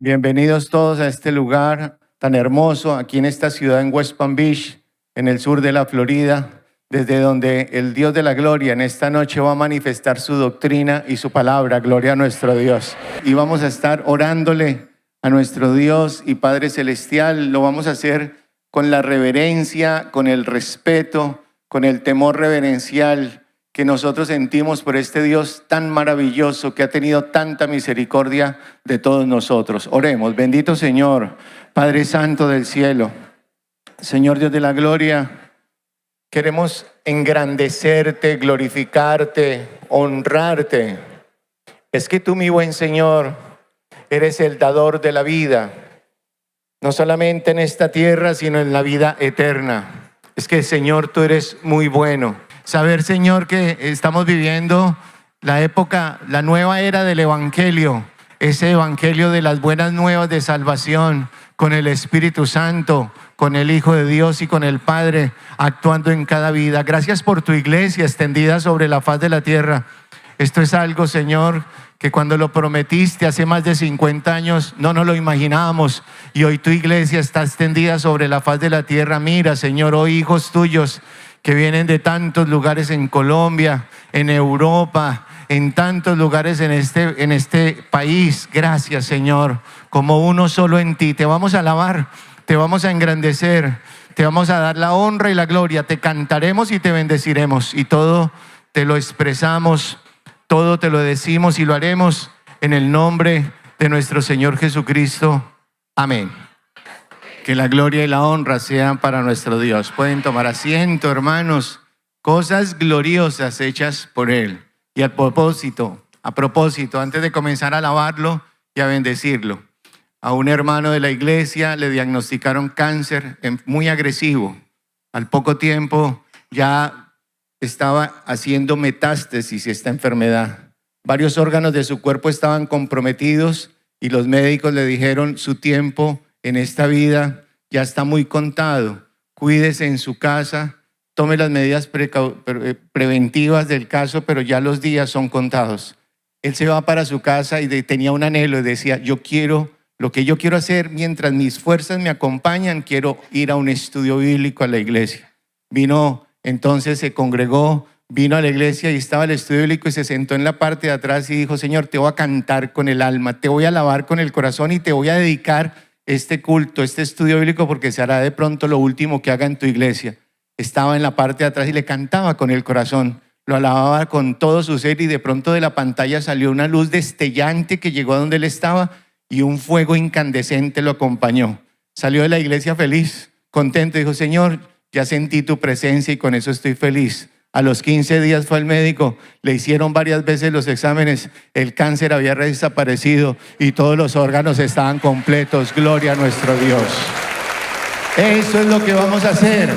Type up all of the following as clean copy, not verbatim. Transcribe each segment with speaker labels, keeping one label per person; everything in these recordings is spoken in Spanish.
Speaker 1: Bienvenidos todos a este lugar tan hermoso, aquí en esta ciudad en West Palm Beach, en el sur de la Florida, desde donde el Dios de la gloria en esta noche va a manifestar su doctrina y su palabra. Gloria a nuestro Dios. Y vamos a estar orándole a nuestro Dios y Padre Celestial. Lo vamos a hacer con la reverencia, con el respeto, con el temor reverencial que nosotros sentimos por este Dios tan maravilloso que ha tenido tanta misericordia de todos nosotros. Oremos. Bendito Señor, Padre Santo del cielo, Señor Dios de la gloria, queremos engrandecerte, glorificarte, honrarte. Es que tú, mi buen Señor, eres el dador de la vida, no solamente en esta tierra, sino en la vida eterna. Es que, Señor, tú eres muy bueno. Saber, Señor, que estamos viviendo la época, la nueva era del Evangelio, ese Evangelio de las buenas nuevas de salvación, con el Espíritu Santo, con el Hijo de Dios y con el Padre actuando en cada vida. Gracias por tu iglesia extendida sobre la faz de la tierra. Esto es algo, Señor, que cuando lo prometiste hace más de 50 años no nos lo imaginábamos, y hoy tu iglesia está extendida sobre la faz de la tierra. Mira, Señor, hoy hijos tuyos que vienen de tantos lugares en Colombia, en Europa, en tantos lugares en este país. Gracias, Señor, como uno solo en ti. Te vamos a alabar, te vamos a engrandecer, te vamos a dar la honra y la gloria. Te cantaremos y te bendeciremos, y todo te lo expresamos, todo te lo decimos y lo haremos en el nombre de nuestro Señor Jesucristo. Amén. Que la gloria y la honra sean para nuestro Dios. Pueden tomar asiento, hermanos. Cosas gloriosas hechas por Él. Y a propósito, antes de comenzar a alabarlo y a bendecirlo, a un hermano de la iglesia le diagnosticaron cáncer muy agresivo. Al poco tiempo ya estaba haciendo metástasis esta enfermedad. Varios órganos de su cuerpo estaban comprometidos y los médicos le dijeron: su tiempo en esta vida ya está muy contado. Cuídese en su casa, tome las medidas preventivas del caso, pero ya los días son contados. Él se va para su casa y tenía un anhelo y decía: lo que yo quiero hacer mientras mis fuerzas me acompañan, quiero ir a un estudio bíblico a la iglesia. Entonces se congregó, vino a la iglesia y estaba el estudio bíblico y se sentó en la parte de atrás y dijo: Señor, te voy a cantar con el alma, te voy a alabar con el corazón y te voy a dedicar este culto, este estudio bíblico, porque se hará de pronto lo último que haga en tu iglesia. Estaba en la parte de atrás y le cantaba con el corazón, lo alababa con todo su ser, y de pronto de la pantalla salió una luz destellante que llegó a donde él estaba y un fuego incandescente lo acompañó. Salió de la iglesia feliz, contento, dijo: Señor, ya sentí tu presencia y con eso estoy feliz. A los 15 días fue al médico, le hicieron varias veces los exámenes, el cáncer había desaparecido y todos los órganos estaban completos. Gloria a nuestro Dios. Eso es lo que vamos a hacer.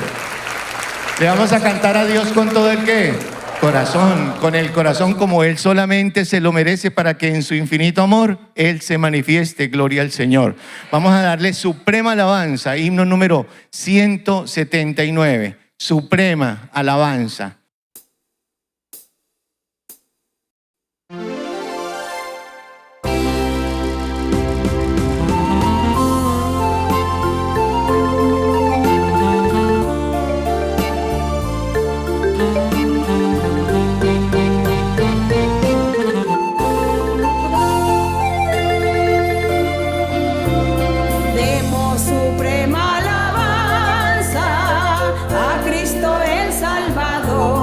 Speaker 1: Le vamos a cantar a Dios con todo el ¿qué? Corazón, con el corazón como Él solamente se lo merece, para que en su infinito amor Él se manifieste. Gloria al Señor. Vamos a darle suprema alabanza, himno número 179, suprema alabanza.
Speaker 2: Suprema alabanza a Cristo el Salvador.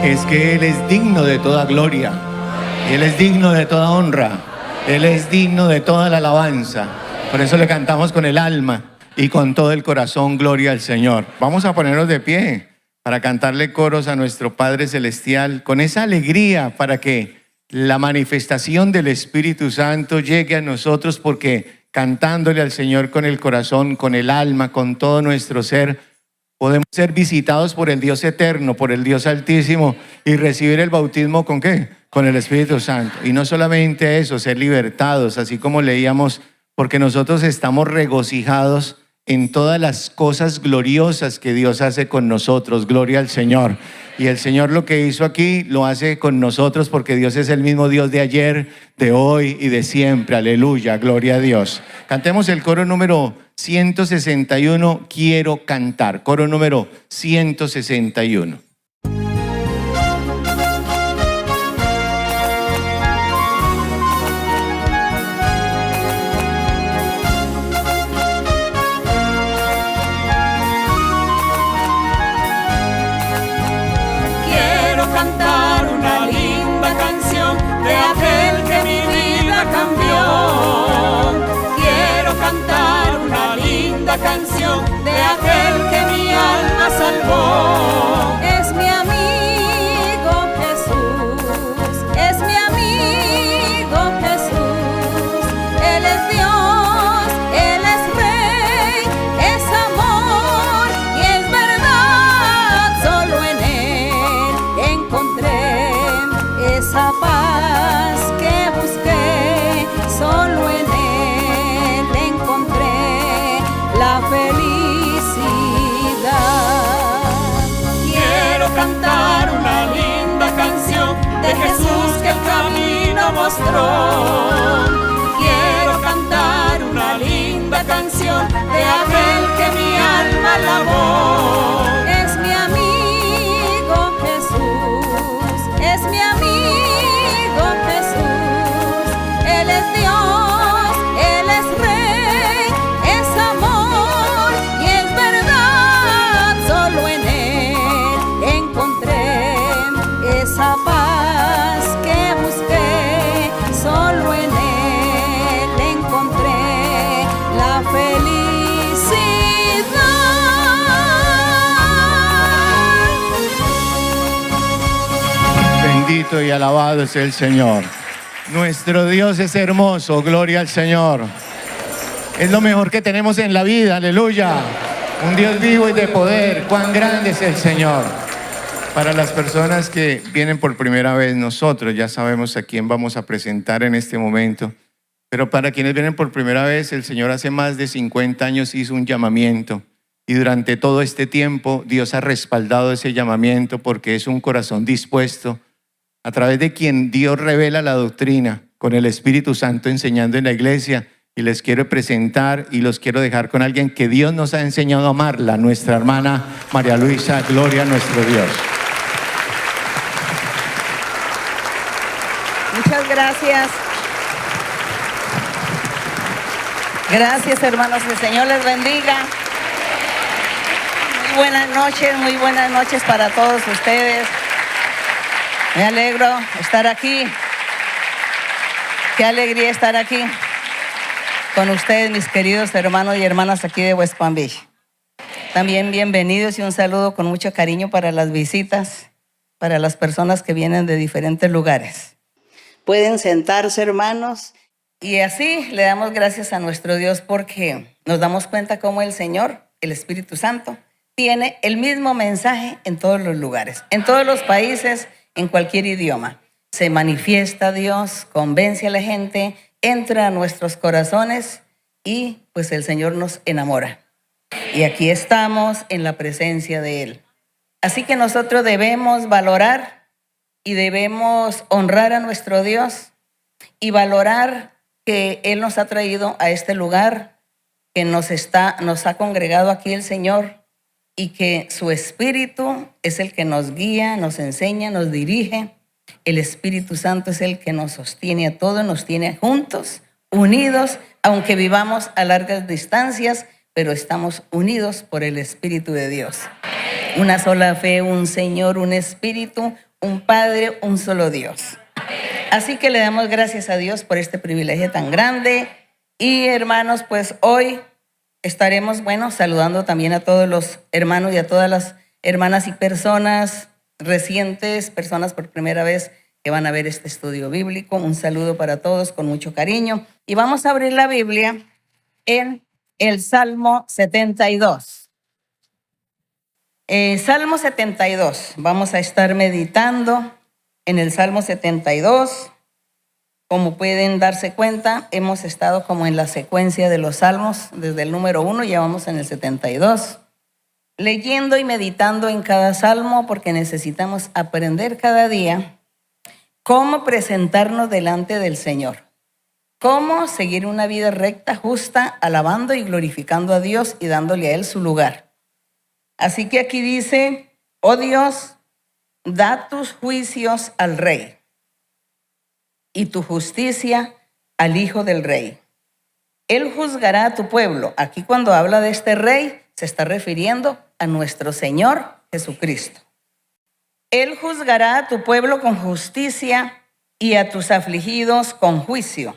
Speaker 1: es que Él es digno de toda gloria, Él es digno de toda honra, Él es digno de toda la alabanza. Por eso le cantamos con el alma y con todo el corazón, gloria al Señor. Vamos a ponernos de pie para cantarle coros a nuestro Padre Celestial, con esa alegría para que la manifestación del Espíritu Santo llegue a nosotros, porque cantándole al Señor con el corazón, con el alma, con todo nuestro ser, podemos ser visitados por el Dios eterno, por el Dios altísimo, y recibir el bautismo ¿con qué? Con el Espíritu Santo. Y no solamente eso, ser libertados, así como leíamos, porque nosotros estamos regocijados en todas las cosas gloriosas que Dios hace con nosotros. Gloria al Señor. Y el Señor lo que hizo aquí lo hace con nosotros, porque Dios es el mismo Dios de ayer, de hoy y de siempre. Aleluya, gloria a Dios. Cantemos el coro número 161, quiero cantar. Coro número 161.
Speaker 2: Cantar una linda canción de aquel que mi vida cambió. Quiero cantar una linda canción de aquel que mi alma salvó. Es mi amigo Jesús, es mi amigo Jesús. Él es Dios, Él es Rey, es amor y es verdad. Solo en Él encontré esa paz que busqué, solo en Él encontré la felicidad. Quiero cantar una linda canción de Jesús que el camino mostró. Quiero cantar una linda canción de aquel que mi alma alabó. Es mi amigo Jesús, es mi amigo Jesús. Él es Dios, Él es Rey, es amor y es verdad. Solo en Él encontré esa paz que busqué, solo en Él encontré la felicidad.
Speaker 1: Bendito y alabado es el Señor. Nuestro Dios es hermoso, gloria al Señor. Es lo mejor que tenemos en la vida, aleluya. Un Dios vivo y de poder, cuán grande es el Señor. Para las personas que vienen por primera vez, nosotros ya sabemos a quién vamos a presentar en este momento. Pero para quienes vienen por primera vez, el Señor hace más de 50 años hizo un llamamiento. Y durante todo este tiempo, Dios ha respaldado ese llamamiento, porque es un corazón dispuesto, a través de quien Dios revela la doctrina, con el Espíritu Santo enseñando en la iglesia. Y les quiero presentar y los quiero dejar con alguien que Dios nos ha enseñado a amarla, nuestra hermana María Luisa. Gloria a nuestro Dios.
Speaker 3: Muchas gracias. Gracias, hermanos. El Señor les bendiga. Muy buenas noches para todos ustedes. Me alegro estar aquí. Qué alegría estar aquí con ustedes, mis queridos hermanos y hermanas aquí de West Palm Beach. También bienvenidos y un saludo con mucho cariño para las visitas, para las personas que vienen de diferentes lugares. Pueden sentarse, hermanos, y así le damos gracias a nuestro Dios, porque nos damos cuenta cómo el Señor, el Espíritu Santo, tiene el mismo mensaje en todos los lugares, en todos los países, en cualquier idioma. Se manifiesta Dios, convence a la gente, entra a nuestros corazones y pues el Señor nos enamora. Y aquí estamos en la presencia de Él. Así que nosotros debemos valorar y debemos honrar a nuestro Dios y valorar que Él nos ha traído a este lugar, que nos ha congregado aquí el Señor, y que su Espíritu es el que nos guía, nos enseña, nos dirige. El Espíritu Santo es el que nos sostiene a todos, nos tiene juntos, unidos, aunque vivamos a largas distancias, pero estamos unidos por el Espíritu de Dios. Una sola fe, un Señor, un Espíritu, un Padre, un solo Dios. Así que le damos gracias a Dios por este privilegio tan grande. Y hermanos, pues hoy estaremos, saludando también a todos los hermanos y a todas las hermanas y personas recientes, personas por primera vez que van a ver este estudio bíblico. Un saludo para todos con mucho cariño. Y vamos a abrir la Biblia en el Salmo 72. Salmo 72. Vamos a estar meditando en el Salmo 72. Como pueden darse cuenta, hemos estado como en la secuencia de los salmos. Desde el número 1 ya vamos en el 72. Leyendo y meditando en cada salmo porque necesitamos aprender cada día cómo presentarnos delante del Señor. Cómo seguir una vida recta, justa, alabando y glorificando a Dios y dándole a Él su lugar. Así que aquí dice, oh Dios, da tus juicios al rey y tu justicia al hijo del rey. Él juzgará a tu pueblo. Aquí cuando habla de este rey, se está refiriendo a nuestro Señor Jesucristo. Él juzgará a tu pueblo con justicia y a tus afligidos con juicio.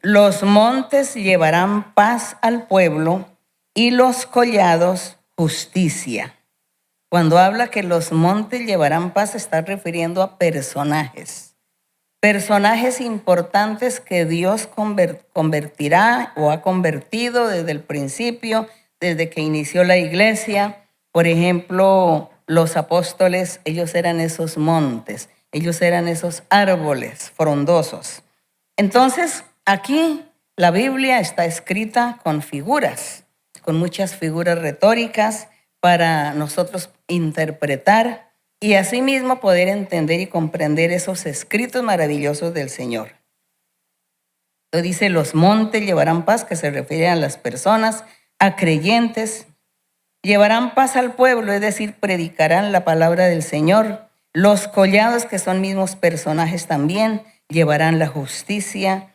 Speaker 3: Los montes llevarán paz al pueblo y los collados justicia. Cuando habla que los montes llevarán paz, se está refiriendo a personajes. Personajes importantes que Dios convertirá o ha convertido desde el principio, desde que inició la iglesia. Por ejemplo, los apóstoles, ellos eran esos montes, ellos eran esos árboles frondosos. Entonces, aquí la Biblia está escrita con figuras, con muchas figuras retóricas para nosotros interpretar y asimismo poder entender y comprender esos escritos maravillosos del Señor. Entonces dice, los montes llevarán paz, que se refiere a las personas, a creyentes. Llevarán paz al pueblo, es decir, predicarán la palabra del Señor. Los collados, que son mismos personajes también, llevarán la justicia.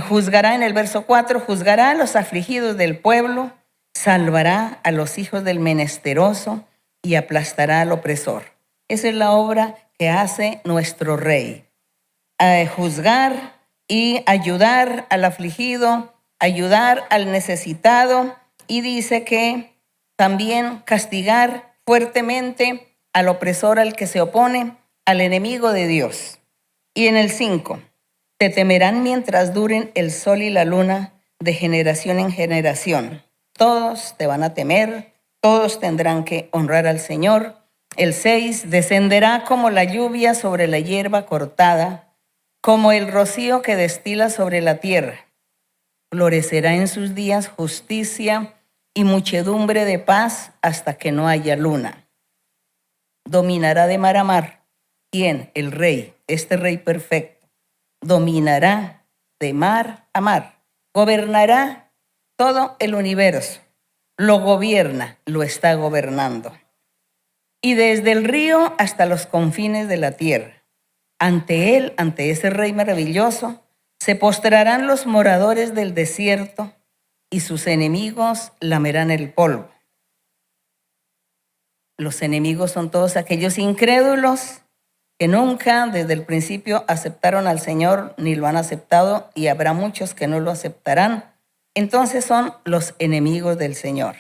Speaker 3: Juzgará en el verso 4, juzgará a los afligidos del pueblo, salvará a los hijos del menesteroso y aplastará al opresor. Esa es la obra que hace nuestro rey. Juzgar y ayudar al afligido, ayudar al necesitado, y dice que también castigar fuertemente al opresor, al que se opone, al enemigo de Dios. Y en el 5, te temerán mientras duren el sol y la luna, de generación en generación. Todos te van a temer, todos tendrán que honrar al Señor. El 6, descenderá como la lluvia sobre la hierba cortada, como el rocío que destila sobre la tierra. Florecerá en sus días justicia y muchedumbre de paz hasta que no haya luna. Dominará de mar a mar. ¿Quién? El rey, este rey perfecto. Dominará de mar a mar. Gobernará todo el universo. Lo gobierna, lo está gobernando. Y desde el río hasta los confines de la tierra. Ante él, ante ese rey maravilloso, se postrarán los moradores del desierto y sus enemigos lamerán el polvo. Los enemigos son todos aquellos incrédulos que nunca desde el principio aceptaron al Señor ni lo han aceptado, y habrá muchos que no lo aceptarán. Entonces son los enemigos del Señor.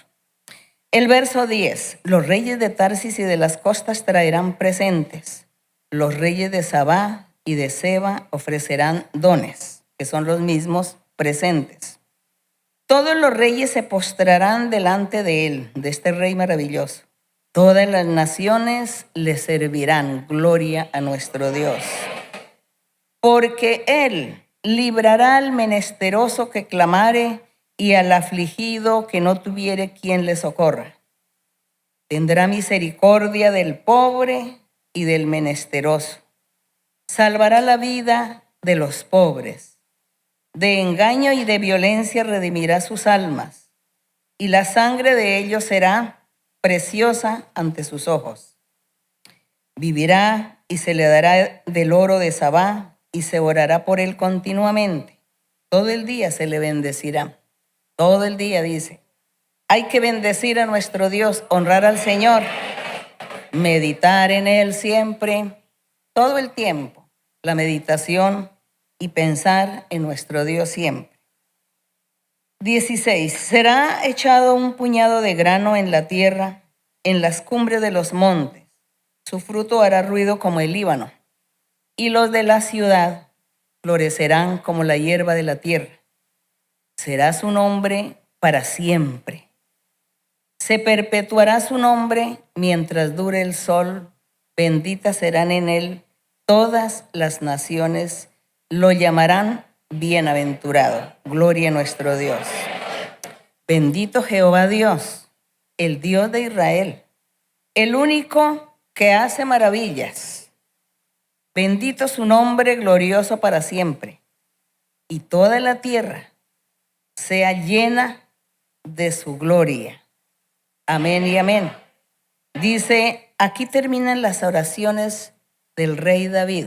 Speaker 3: El verso 10, los reyes de Tarsis y de las costas traerán presentes. Los reyes de Sabá y de Seba ofrecerán dones, que son los mismos presentes. Todos los reyes se postrarán delante de él, de este rey maravilloso. Todas las naciones le servirán. Gloria a nuestro Dios. Porque él librará al menesteroso que clamare y al afligido que no tuviere quien le socorra. Tendrá misericordia del pobre y del menesteroso. Salvará la vida de los pobres. De engaño y de violencia redimirá sus almas, y la sangre de ellos será preciosa ante sus ojos. Vivirá y se le dará del oro de Sabá, y se orará por él continuamente. Todo el día se le bendecirá. Todo el día, dice. Hay que bendecir a nuestro Dios, honrar al Señor, meditar en él siempre, todo el tiempo la meditación y pensar en nuestro Dios siempre. 16. Será echado un puñado de grano en la tierra, en las cumbres de los montes. Su fruto hará ruido como el Líbano, y los de la ciudad florecerán como la hierba de la tierra. Será su nombre para siempre. Se perpetuará su nombre mientras dure el sol. Benditas serán en él todas las naciones. Lo llamarán bienaventurado. Gloria a nuestro Dios. Bendito Jehová Dios, el Dios de Israel, el único que hace maravillas. Bendito su nombre glorioso para siempre. Y toda la tierra sea llena de su gloria. Amén y amén. Dice, aquí terminan las oraciones del rey David.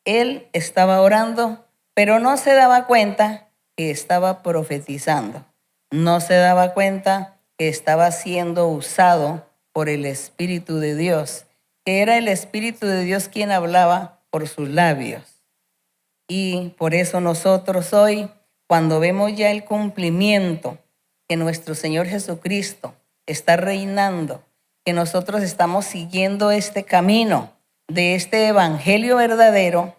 Speaker 3: Él estaba orando, pero no se daba cuenta que estaba profetizando. No se daba cuenta que estaba siendo usado por el Espíritu de Dios, que era el Espíritu de Dios quien hablaba por sus labios. Y por eso nosotros hoy, cuando vemos ya el cumplimiento que nuestro Señor Jesucristo está reinando, que nosotros estamos siguiendo este camino de este evangelio verdadero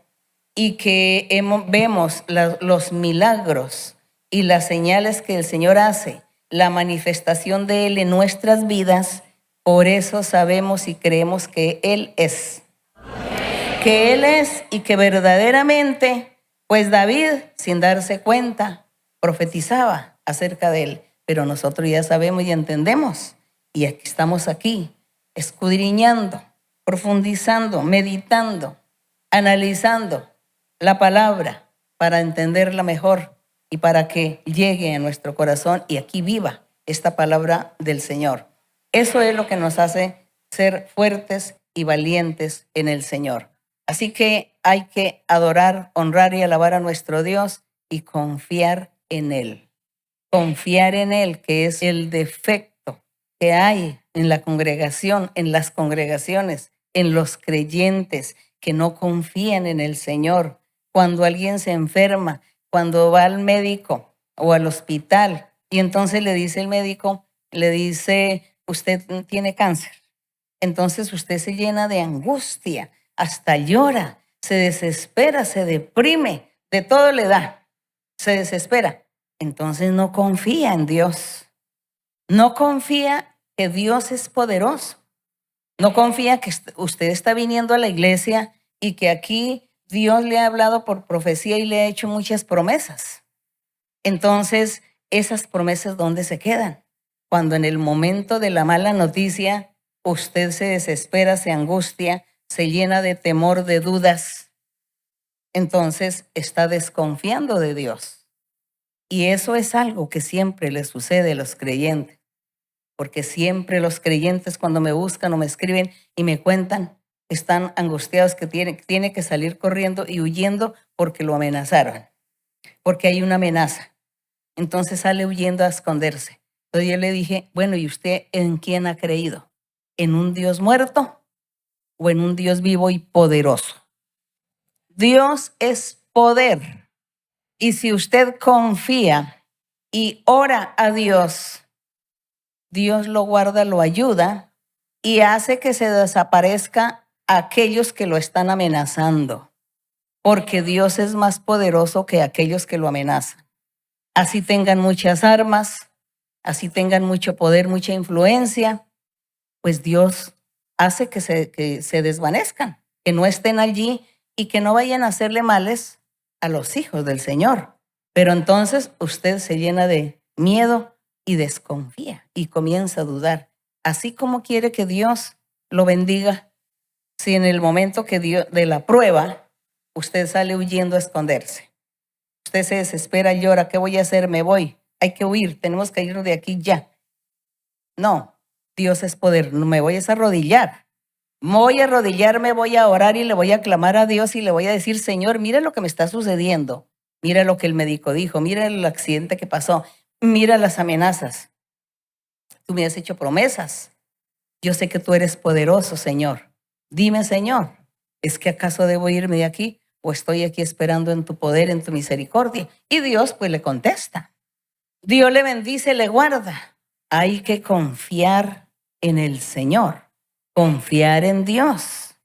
Speaker 3: y que vemos los milagros y las señales que el Señor hace, la manifestación de Él en nuestras vidas, por eso sabemos y creemos que Él es. Que Él es y que verdaderamente, pues David, sin darse cuenta, profetizaba acerca de Él. Pero nosotros ya sabemos y entendemos. Y aquí estamos aquí, escudriñando, profundizando, meditando, analizando la palabra para entenderla mejor y para que llegue a nuestro corazón y aquí viva esta palabra del Señor. Eso es lo que nos hace ser fuertes y valientes en el Señor. Así que hay que adorar, honrar y alabar a nuestro Dios y confiar en Él. Confiar en Él, que es el defecto que hay en la congregación, en las congregaciones, en los creyentes que no confían en el Señor. Cuando alguien se enferma, cuando va al médico o al hospital y entonces le dice el médico, le dice, usted tiene cáncer. Entonces usted se llena de angustia, hasta llora, se desespera, se deprime, de todo le da, se desespera. Entonces no confía en Dios. No confía que Dios es poderoso. No confía que usted está viniendo a la iglesia y que aquí Dios le ha hablado por profecía y le ha hecho muchas promesas. Entonces, esas promesas, ¿dónde se quedan? Cuando en el momento de la mala noticia, usted se desespera, se angustia, se llena de temor, de dudas. Entonces, está desconfiando de Dios. Y eso es algo que siempre le sucede a los creyentes. Porque siempre los creyentes cuando me buscan o me escriben y me cuentan, están angustiados que tiene que salir corriendo y huyendo porque lo amenazaron. Porque hay una amenaza. Entonces sale huyendo a esconderse. Entonces yo le dije, bueno, ¿y usted en quién ha creído? ¿En un Dios muerto o en un Dios vivo y poderoso? Dios es poder. Y si usted confía y ora a Dios, Dios lo guarda, lo ayuda y hace que se desaparezca aquellos que lo están amenazando, porque Dios es más poderoso que aquellos que lo amenazan. Así tengan muchas armas, así tengan mucho poder, mucha influencia, pues Dios hace que se desvanezcan, que no estén allí y que no vayan a hacerle males a los hijos del Señor. Pero entonces usted se llena de miedo y desconfía y comienza a dudar. Así como quiere que Dios lo bendiga, si en el momento de la prueba usted sale huyendo a esconderse. Usted se desespera, llora, ¿qué voy a hacer? Me voy. Hay que huir, tenemos que irnos de aquí ya. No, Dios es poder, no me voy a arrodillar. Voy a arrodillarme, voy a orar y le voy a clamar a Dios y le voy a decir, Señor, mira lo que me está sucediendo. Mira lo que el médico dijo, mira el accidente que pasó, mira las amenazas. Tú me has hecho promesas. Yo sé que tú eres poderoso, Señor. Dime, Señor, ¿Es que acaso debo irme de aquí o estoy aquí esperando en tu poder, en tu misericordia? Y Dios pues le contesta. Dios le bendice, le guarda. Hay que confiar en el Señor, confiar en Dios.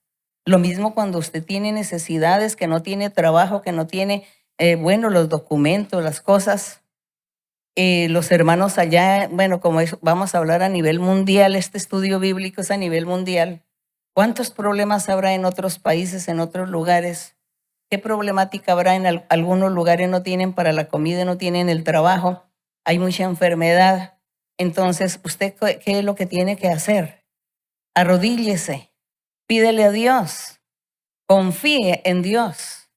Speaker 3: Lo mismo cuando usted tiene necesidades, que no tiene trabajo, que no tiene, los documentos, las cosas. Los hermanos allá, como vamos a hablar a nivel mundial, este estudio bíblico es a nivel mundial. ¿Cuántos problemas habrá en otros países, en otros lugares? ¿Qué problemática habrá en algunos lugares? No tienen para la comida, no tienen el trabajo, hay mucha enfermedad. Entonces, ¿usted qué es lo que tiene que hacer? Arrodíllese, pídele a Dios, confíe en Dios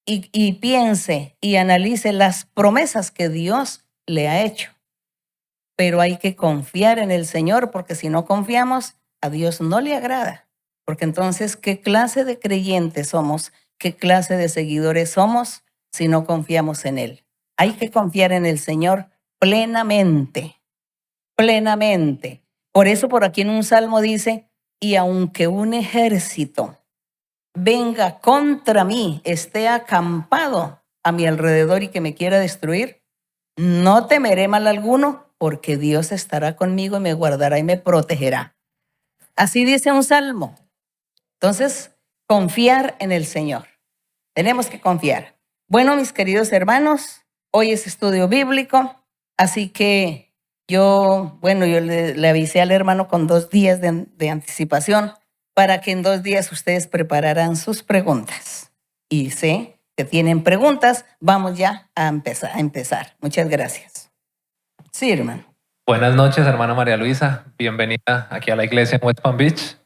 Speaker 3: y piense y analice las promesas que Dios le ha hecho. Pero hay que confiar en el Señor, porque si no confiamos, a Dios no le agrada. Porque entonces, ¿qué clase de creyentes somos? ¿Qué clase de seguidores somos si no confiamos en Él? Hay que confiar en el Señor plenamente, plenamente. Por eso por aquí en un salmo dice, y aunque un ejército venga contra mí, esté acampado a mi alrededor y que me quiera destruir, no temeré mal alguno, porque Dios estará conmigo y me guardará y me protegerá. Así dice un salmo. Entonces, confiar en el Señor. Tenemos que confiar. Bueno, mis queridos hermanos, hoy es estudio bíblico, así que yo le avisé al hermano con 2 días de anticipación para que en 2 días ustedes prepararan sus preguntas. Y sé que tienen preguntas, vamos ya a empezar. Muchas gracias. Sí, hermano.
Speaker 4: Buenas noches, hermana María Luisa. Bienvenida aquí a la iglesia en West Palm Beach.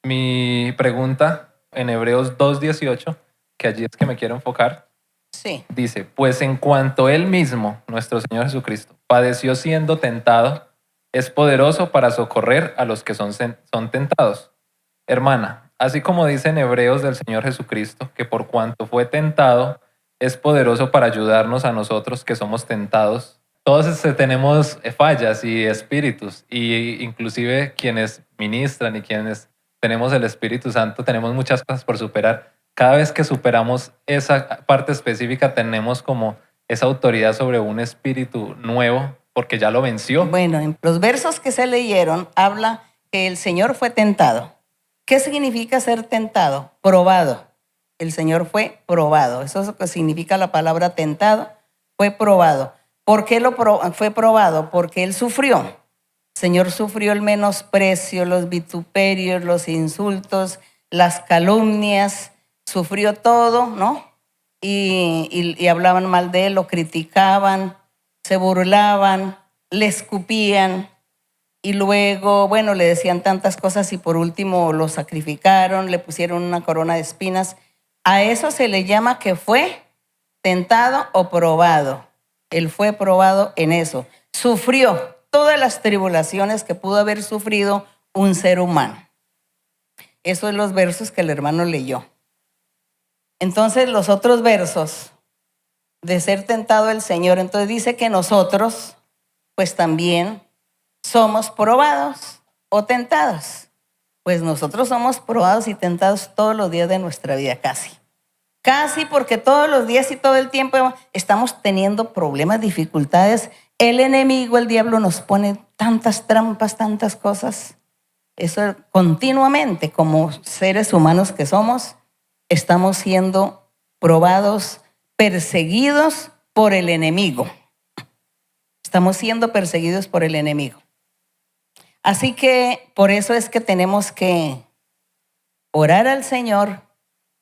Speaker 4: Mi pregunta en Hebreos 2:18, que allí es que me quiero enfocar,
Speaker 3: sí,
Speaker 4: dice, pues en cuanto Él mismo, nuestro Señor Jesucristo, padeció siendo tentado, es poderoso para socorrer a los que son tentados. Hermana, así como dice en Hebreos del Señor Jesucristo, que por cuanto fue tentado, es poderoso para ayudarnos a nosotros que somos tentados. Todos tenemos fallas y espíritus, y inclusive quienes ministran y quienes tenemos el Espíritu Santo, tenemos muchas cosas por superar. Cada vez que superamos esa parte específica, tenemos como esa autoridad sobre un espíritu nuevo, porque ya lo venció.
Speaker 3: Bueno, en los versos que se leyeron, habla que el Señor fue tentado. ¿Qué significa ser tentado? Probado. El Señor fue probado. Eso es lo que significa la palabra tentado. Fue probado. ¿Por qué fue probado? Porque Él sufrió. El Señor sufrió el menosprecio, los vituperios, los insultos, las calumnias. Sufrió todo, ¿no? Y hablaban mal de Él, lo criticaban, se burlaban, le escupían. Y luego, le decían tantas cosas y por último lo sacrificaron, le pusieron una corona de espinas. A eso se le llama que fue tentado o probado. Él fue probado en eso. Sufrió todas las tribulaciones que pudo haber sufrido un ser humano. Esos son los versos que el hermano leyó. Entonces, los otros versos de ser tentado el Señor, entonces dice que nosotros, pues también somos probados o tentados. Pues nosotros somos probados y tentados todos los días de nuestra vida, casi. Casi, porque todos los días y todo el tiempo estamos teniendo problemas, dificultades. El enemigo, el diablo, nos pone tantas trampas, tantas cosas. Eso continuamente, como seres humanos que somos, estamos siendo probados, perseguidos por el enemigo. Estamos siendo perseguidos por el enemigo. Así que por eso es que tenemos que orar al Señor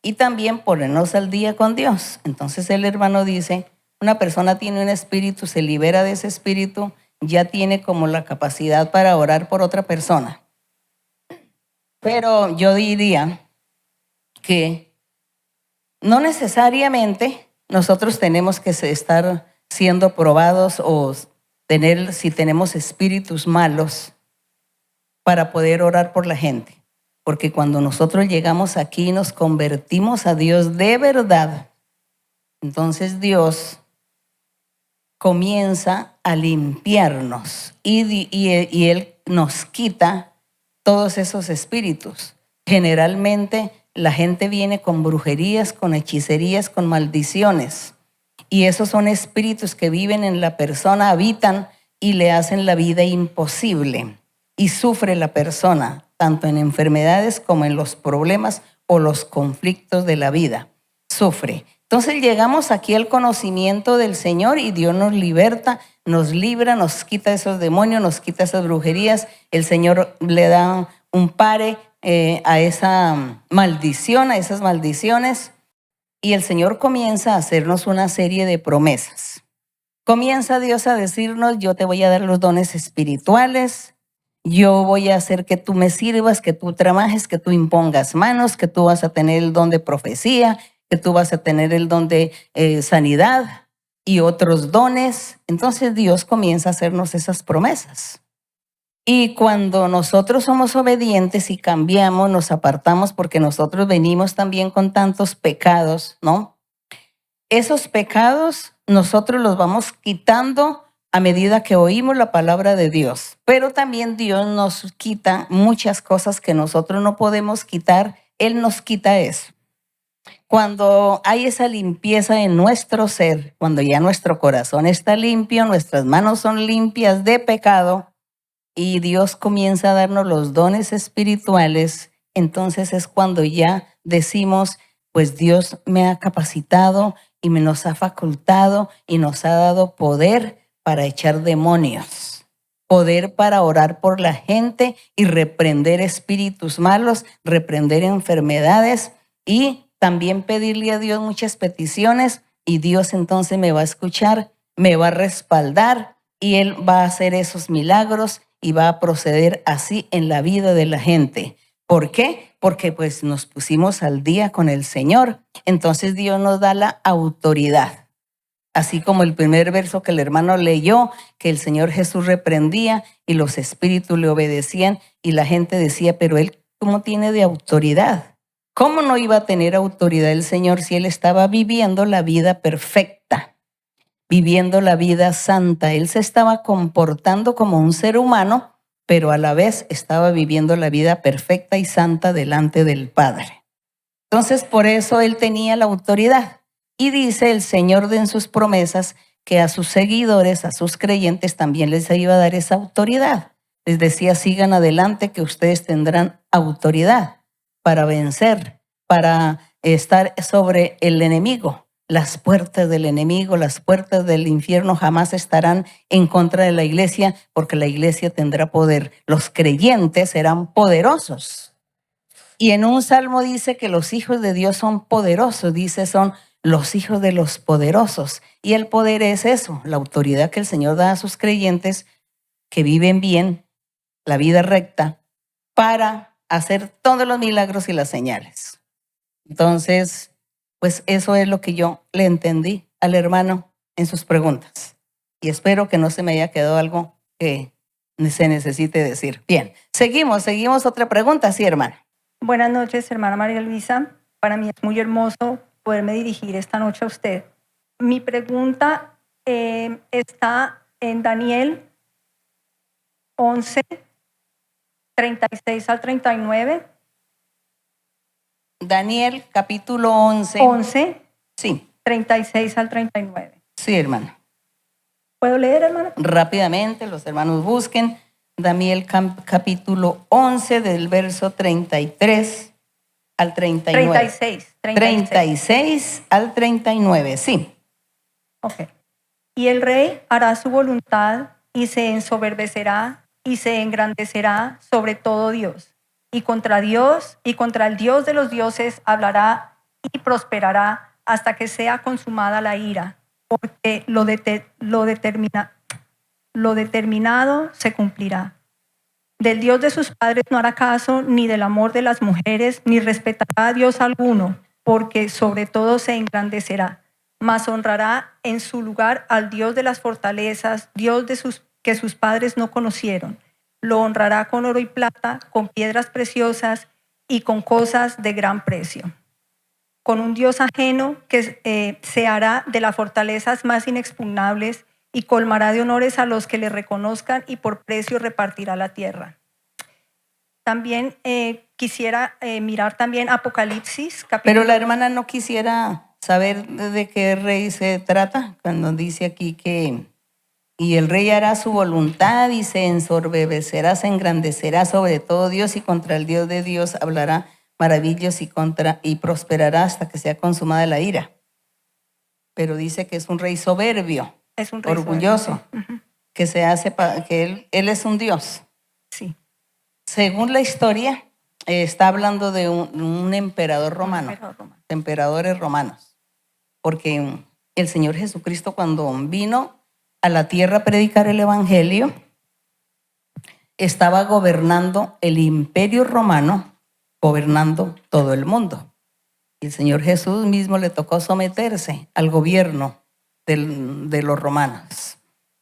Speaker 3: y también ponernos al día con Dios. Entonces el hermano dice, una persona tiene un espíritu, se libera de ese espíritu, ya tiene como la capacidad para orar por otra persona. Pero yo diría que no necesariamente nosotros tenemos que estar siendo probados o si tenemos espíritus malos para poder orar por la gente. Porque cuando nosotros llegamos aquí y nos convertimos a Dios de verdad, entonces Dios comienza a limpiarnos y Él nos quita todos esos espíritus. Generalmente la gente viene con brujerías, con hechicerías, con maldiciones. Y esos son espíritus que viven en la persona, habitan y le hacen la vida imposible. Y sufre la persona, tanto en enfermedades como en los problemas o los conflictos de la vida. Sufre. Entonces llegamos aquí al conocimiento del Señor y Dios nos liberta, nos libra, nos quita esos demonios, nos quita esas brujerías. El Señor le da un pare a esa maldición, a esas maldiciones. Y el Señor comienza a hacernos una serie de promesas. Comienza Dios a decirnos, yo te voy a dar los dones espirituales, yo voy a hacer que tú me sirvas, que tú trabajes, que tú impongas manos, que tú vas a tener el don de profecía, que tú vas a tener el don de sanidad y otros dones. Entonces Dios comienza a hacernos esas promesas. Y cuando nosotros somos obedientes y cambiamos, nos apartamos porque nosotros venimos también con tantos pecados, ¿no? Esos pecados nosotros los vamos quitando a medida que oímos la palabra de Dios. Pero también Dios nos quita muchas cosas que nosotros no podemos quitar. Él nos quita eso. Cuando hay esa limpieza en nuestro ser, cuando ya nuestro corazón está limpio, nuestras manos son limpias de pecado, y Dios comienza a darnos los dones espirituales, entonces es cuando ya decimos, pues Dios me ha capacitado y me nos ha facultado y nos ha dado poder para echar demonios, poder para orar por la gente y reprender espíritus malos, reprender enfermedades y también pedirle a Dios muchas peticiones y Dios entonces me va a escuchar, me va a respaldar y Él va a hacer esos milagros y va a proceder así en la vida de la gente. ¿Por qué? Porque pues nos pusimos al día con el Señor. Entonces Dios nos da la autoridad. Así como el primer verso que el hermano leyó, que el Señor Jesús reprendía y los espíritus le obedecían y la gente decía, pero Él, ¿cómo tiene de autoridad? ¿Cómo no iba a tener autoridad el Señor si Él estaba viviendo la vida perfecta? Viviendo la vida santa. Él se estaba comportando como un ser humano, pero a la vez estaba viviendo la vida perfecta y santa delante del Padre. Entonces, por eso Él tenía la autoridad. Y dice el Señor en sus promesas que a sus seguidores, a sus creyentes, también les iba a dar esa autoridad. Les decía, sigan adelante que ustedes tendrán autoridad para vencer, para estar sobre el enemigo. Las puertas del enemigo, las puertas del infierno jamás estarán en contra de la iglesia porque la iglesia tendrá poder. Los creyentes serán poderosos. Y en un salmo dice que los hijos de Dios son poderosos. Dice, son los hijos de los poderosos. Y el poder es eso, la autoridad que el Señor da a sus creyentes que viven bien, la vida recta, para hacer todos los milagros y las señales. Entonces, pues eso es lo que yo le entendí al hermano en sus preguntas. Y espero que no se me haya quedado algo que se necesite decir. Bien, seguimos otra pregunta, sí, hermana.
Speaker 5: Buenas noches, hermana María Luisa. Para mí es muy hermoso poderme dirigir esta noche a usted. Mi pregunta está en Daniel 11, 36 al 39.
Speaker 3: Daniel, capítulo 11.
Speaker 5: 11,
Speaker 3: Sí.
Speaker 5: 36 al 39.
Speaker 3: Sí, hermana.
Speaker 5: ¿Puedo leer, hermana?
Speaker 3: Rápidamente, los hermanos busquen. Daniel, capítulo 11, del verso 33 al 39.
Speaker 5: 36.
Speaker 3: 36 al 39, sí.
Speaker 5: Ok. Y el rey hará su voluntad y se ensoberbecerá y se engrandecerá sobre todo Dios. Y contra Dios y contra el Dios de los dioses hablará y prosperará hasta que sea consumada la ira, porque lo determinado se cumplirá. Del Dios de sus padres no hará caso, ni del amor de las mujeres, ni respetará a Dios alguno, porque sobre todo se engrandecerá. Mas honrará en su lugar al Dios de las fortalezas, Dios que sus padres no conocieron. Lo honrará con oro y plata, con piedras preciosas y con cosas de gran precio. Con un Dios ajeno que se hará de las fortalezas más inexpugnables y colmará de honores a los que le reconozcan y por precio repartirá la tierra. También quisiera mirar también Apocalipsis,
Speaker 3: Pero
Speaker 5: capítulo.
Speaker 3: la hermana no quisiera saber de qué rey se trata, cuando dice aquí que y el rey hará su voluntad y se ensorbecerá, se engrandecerá sobre todo Dios y contra el Dios de Dios hablará maravillas y prosperará hasta que sea consumada la ira. Pero dice que es un rey soberbio,
Speaker 5: Es un rey
Speaker 3: orgulloso,
Speaker 5: soberbio, sí. Ujú.
Speaker 3: que se hace que él es un Dios.
Speaker 5: Sí.
Speaker 3: Según la historia, está hablando de un emperador romano,
Speaker 5: Emperador romano.
Speaker 3: emperadores romanos, porque el Señor Jesucristo cuando vino a la tierra a predicar el evangelio, estaba gobernando el imperio romano, gobernando todo el mundo. Y el Señor Jesús mismo le tocó someterse al gobierno de los romanos.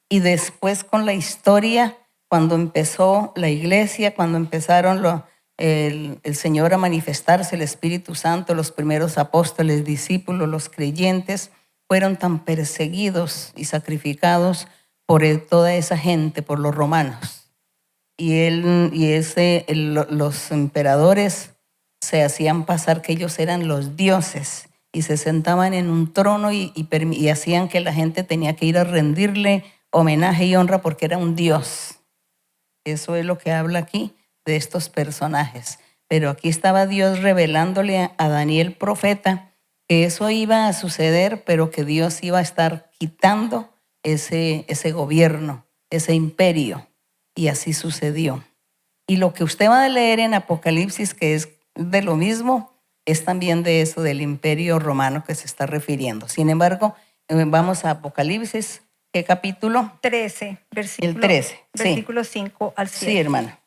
Speaker 3: Y después con la historia, cuando empezó la iglesia, cuando empezaron el Señor a manifestarse, el Espíritu Santo, los primeros apóstoles, discípulos, los creyentes, fueron tan perseguidos y sacrificados por toda esa gente, por los romanos. Los emperadores se hacían pasar que ellos eran los dioses y se sentaban en un trono y hacían que la gente tenía que ir a rendirle homenaje y honra porque era un dios. Eso es lo que habla aquí de estos personajes. Pero aquí estaba Dios revelándole a Daniel profeta que eso iba a suceder, pero que Dios iba a estar quitando ese gobierno, ese imperio. Y así sucedió. Y lo que usted va a leer en Apocalipsis, que es de lo mismo, es también de eso, del imperio romano que se está refiriendo. Sin embargo, vamos a Apocalipsis, ¿qué capítulo?
Speaker 5: 13, versículo,
Speaker 3: El 13, sí.
Speaker 5: versículo 5 al 7.
Speaker 3: Sí, hermana.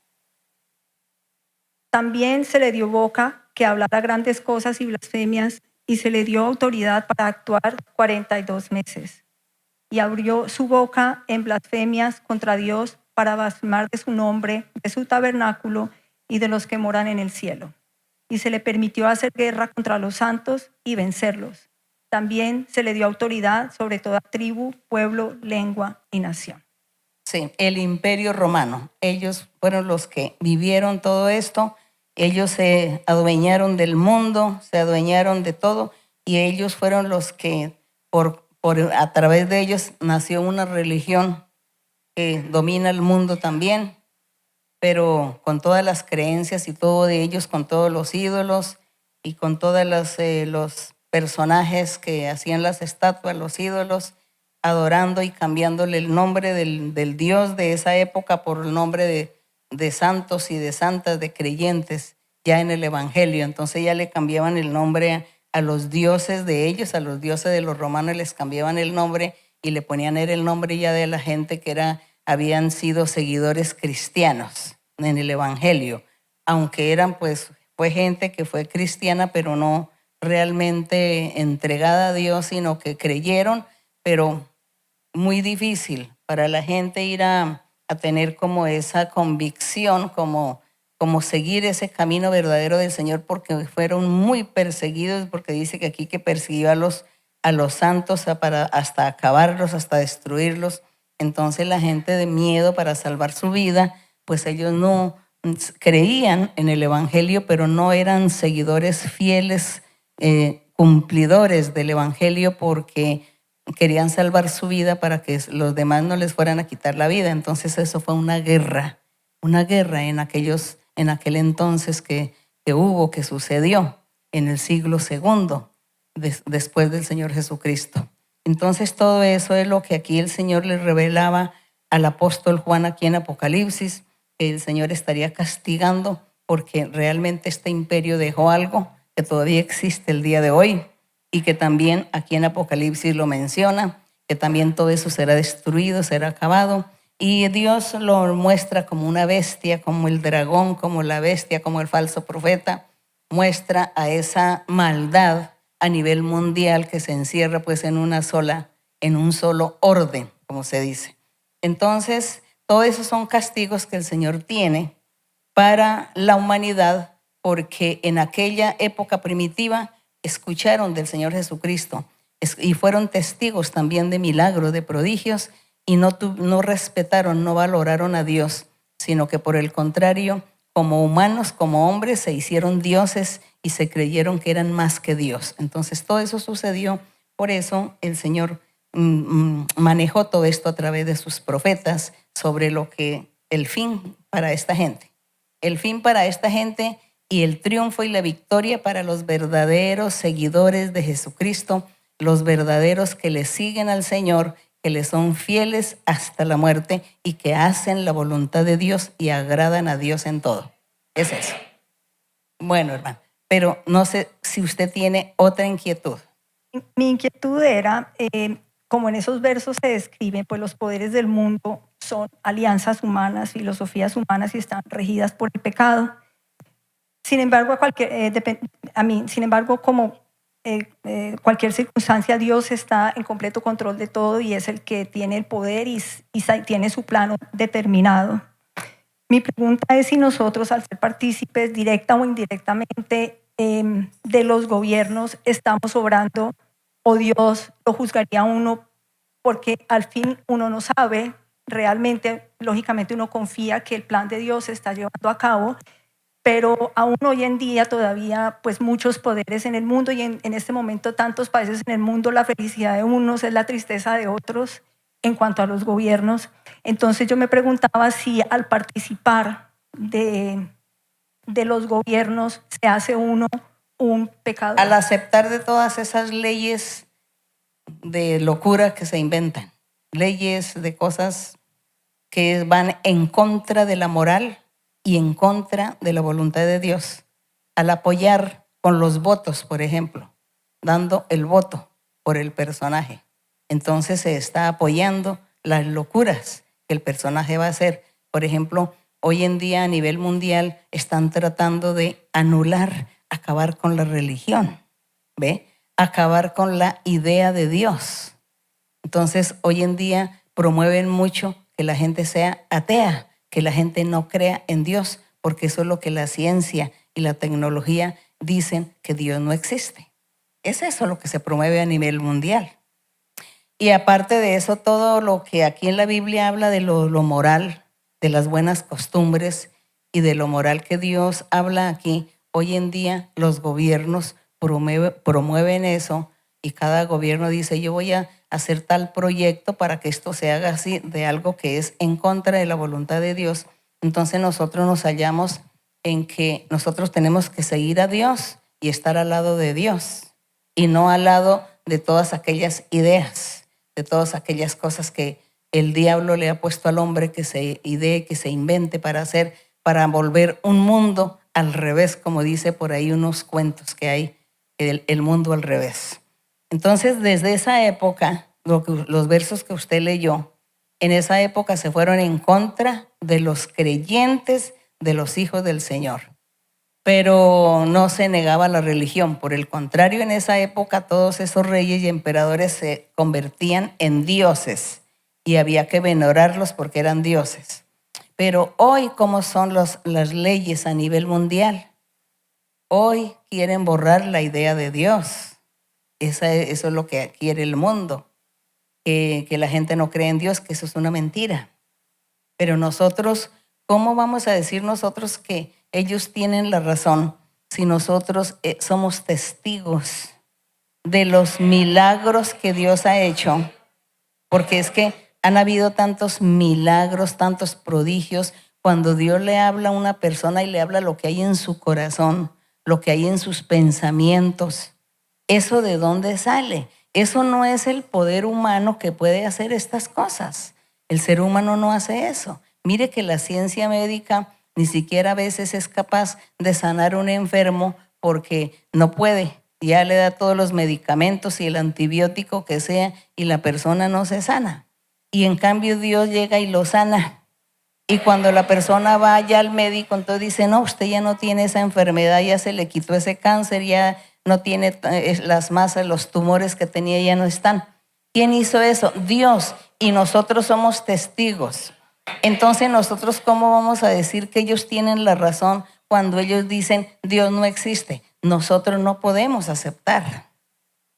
Speaker 5: También se le dio boca que hablara grandes cosas y blasfemias, y se le dio autoridad para actuar 42 meses. Y abrió su boca en blasfemias contra Dios para blasfemar de su nombre, de su tabernáculo y de los que moran en el cielo. Y se le permitió hacer guerra contra los santos y vencerlos. También se le dio autoridad sobre toda tribu, pueblo, lengua y nación.
Speaker 3: Sí, el imperio romano. Ellos fueron los que vivieron todo esto. Ellos se adueñaron del mundo, se adueñaron de todo, y ellos fueron los que a través de ellos nació una religión que domina el mundo también, pero con todas las creencias y todo de ellos, con todos los ídolos y con todos los personajes que hacían las estatuas, los ídolos, adorando y cambiándole el nombre del Dios de esa época por el nombre de santos y de santas, de creyentes, ya en el Evangelio. Entonces ya le cambiaban el nombre a los dioses de ellos, a los dioses de los romanos les cambiaban el nombre y le ponían el nombre ya de la gente que habían sido seguidores cristianos en el Evangelio, aunque fue gente que fue cristiana, pero no realmente entregada a Dios, sino que creyeron, pero muy difícil para la gente ir a tener como esa convicción, como seguir ese camino verdadero del Señor, porque fueron muy perseguidos, porque dice que aquí que persiguió a los santos hasta acabarlos, hasta destruirlos. Entonces la gente de miedo para salvar su vida, pues ellos no creían en el Evangelio, pero no eran seguidores fieles, cumplidores del Evangelio, porque querían salvar su vida para que los demás no les fueran a quitar la vida. Entonces eso fue una guerra en aquel entonces que sucedió en el siglo II, después del Señor Jesucristo. Entonces todo eso es lo que aquí el Señor le revelaba al apóstol Juan aquí en Apocalipsis, que el Señor estaría castigando porque realmente este imperio dejó algo que todavía existe el día de hoy, y que también aquí en Apocalipsis lo menciona, que también todo eso será destruido, será acabado. Y Dios lo muestra como una bestia, como el dragón, como la bestia, como el falso profeta. Muestra a esa maldad a nivel mundial que se encierra pues en un solo orden, como se dice. Entonces, todos esos son castigos que el Señor tiene para la humanidad, porque en aquella época primitiva escucharon del Señor Jesucristo y fueron testigos también de milagros, de prodigios, y no respetaron, no valoraron a Dios, sino que por el contrario como humanos, como hombres, se hicieron dioses y se creyeron que eran más que Dios. Entonces todo eso sucedió. Por eso el Señor manejó todo esto a través de sus profetas sobre lo que el fin para esta gente. El fin para esta gente y el triunfo y la victoria para los verdaderos seguidores de Jesucristo, los verdaderos que le siguen al Señor, que le son fieles hasta la muerte y que hacen la voluntad de Dios y agradan a Dios en todo. Es eso. Bueno, hermano, pero no sé si usted tiene otra inquietud.
Speaker 5: Mi inquietud era, como en esos versos se describen, pues los poderes del mundo son alianzas humanas, filosofías humanas y están regidas por el pecado. Sin embargo, como cualquier circunstancia, Dios está en completo control de todo y es el que tiene el poder y tiene su plano determinado. Mi pregunta es si nosotros, al ser partícipes directa o indirectamente de los gobiernos, estamos obrando o Dios lo juzgaría a uno, porque al fin uno no sabe realmente, lógicamente uno confía que el plan de Dios se está llevando a cabo, pero aún hoy en día todavía pues muchos poderes en el mundo y en este momento tantos países en el mundo, la felicidad de unos es la tristeza de otros en cuanto a los gobiernos. Entonces yo me preguntaba si al participar de los gobiernos se hace uno un pecador.
Speaker 3: Al aceptar de todas esas leyes de locura que se inventan, leyes de cosas que van en contra de la moral y en contra de la voluntad de Dios, al apoyar con los votos, por ejemplo, dando el voto por el personaje, entonces se está apoyando las locuras que el personaje va a hacer. Por ejemplo, hoy en día a nivel mundial están tratando de anular, acabar con la religión, ¿ve? Acabar con la idea de Dios. Entonces, hoy en día promueven mucho que la gente sea atea, que la gente no crea en Dios, porque eso es lo que la ciencia y la tecnología dicen, que Dios no existe. Es eso lo que se promueve a nivel mundial. Y aparte de eso, todo lo que aquí en la Biblia habla de lo moral, de las buenas costumbres y de lo moral que Dios habla aquí, hoy en día los gobiernos promueven eso y cada gobierno dice, yo voy a hacer tal proyecto para que esto se haga así, de algo que es en contra de la voluntad de Dios. Entonces nosotros nos hallamos en que nosotros tenemos que seguir a Dios y estar al lado de Dios y no al lado de todas aquellas ideas, de todas aquellas cosas que el diablo le ha puesto al hombre que se idee, que se invente para hacer, para volver un mundo al revés, como dice por ahí unos cuentos que hay, el mundo al revés. Entonces, desde esa época, los versos que usted leyó, en esa época se fueron en contra de los creyentes, de los hijos del Señor. Pero no se negaba la religión. Por el contrario, en esa época todos esos reyes y emperadores se convertían en dioses y había que venerarlos porque eran dioses. Pero hoy, ¿cómo son las leyes a nivel mundial? Hoy quieren borrar la idea de Dios. Eso es lo que quiere el mundo, que la gente no cree en Dios, que eso es una mentira. Pero nosotros, ¿cómo vamos a decir nosotros que ellos tienen la razón si nosotros somos testigos de los milagros que Dios ha hecho? Porque es que han habido tantos milagros, tantos prodigios. Cuando Dios le habla a una persona y le habla lo que hay en su corazón, lo que hay en sus pensamientos, ¿eso de dónde sale? Eso no es el poder humano que puede hacer estas cosas. El ser humano no hace eso. Mire que la ciencia médica ni siquiera a veces es capaz de sanar a un enfermo porque no puede. Ya le da todos los medicamentos y el antibiótico que sea y la persona no se sana. Y en cambio Dios llega y lo sana. Y cuando la persona va ya al médico, entonces dice, no, usted ya no tiene esa enfermedad, ya se le quitó ese cáncer, ya no tiene las masas, los tumores que tenía ya no están. ¿Quién hizo eso? Dios. Y nosotros somos testigos. Entonces nosotros, ¿cómo vamos a decir que ellos tienen la razón cuando ellos dicen Dios no existe? Nosotros no podemos aceptar.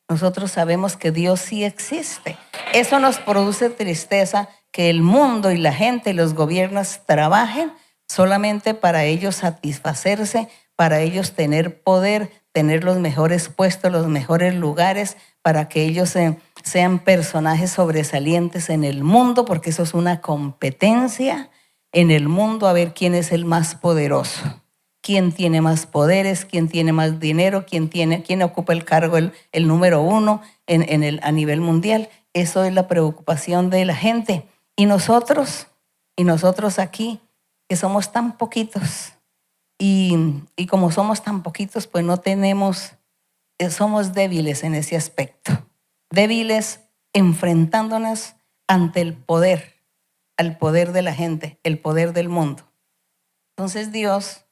Speaker 3: Nosotros sabemos que Dios sí existe. Eso nos produce tristeza, que el mundo y la gente y los gobiernos trabajen solamente para ellos satisfacerse, para ellos tener poder, tener los mejores puestos, los mejores lugares, para que ellos sean personajes sobresalientes en el mundo, porque eso es una competencia en el mundo, a ver quién es el más poderoso, quién tiene más poderes, quién tiene más dinero, quién ocupa el cargo, el número uno a nivel mundial. Eso es la preocupación de la gente. Y nosotros aquí, que somos tan poquitos, y como somos tan poquitos, pues no tenemos, somos débiles en ese aspecto. Débiles enfrentándonos ante el poder, al poder de la gente, el poder del mundo. Entonces Dios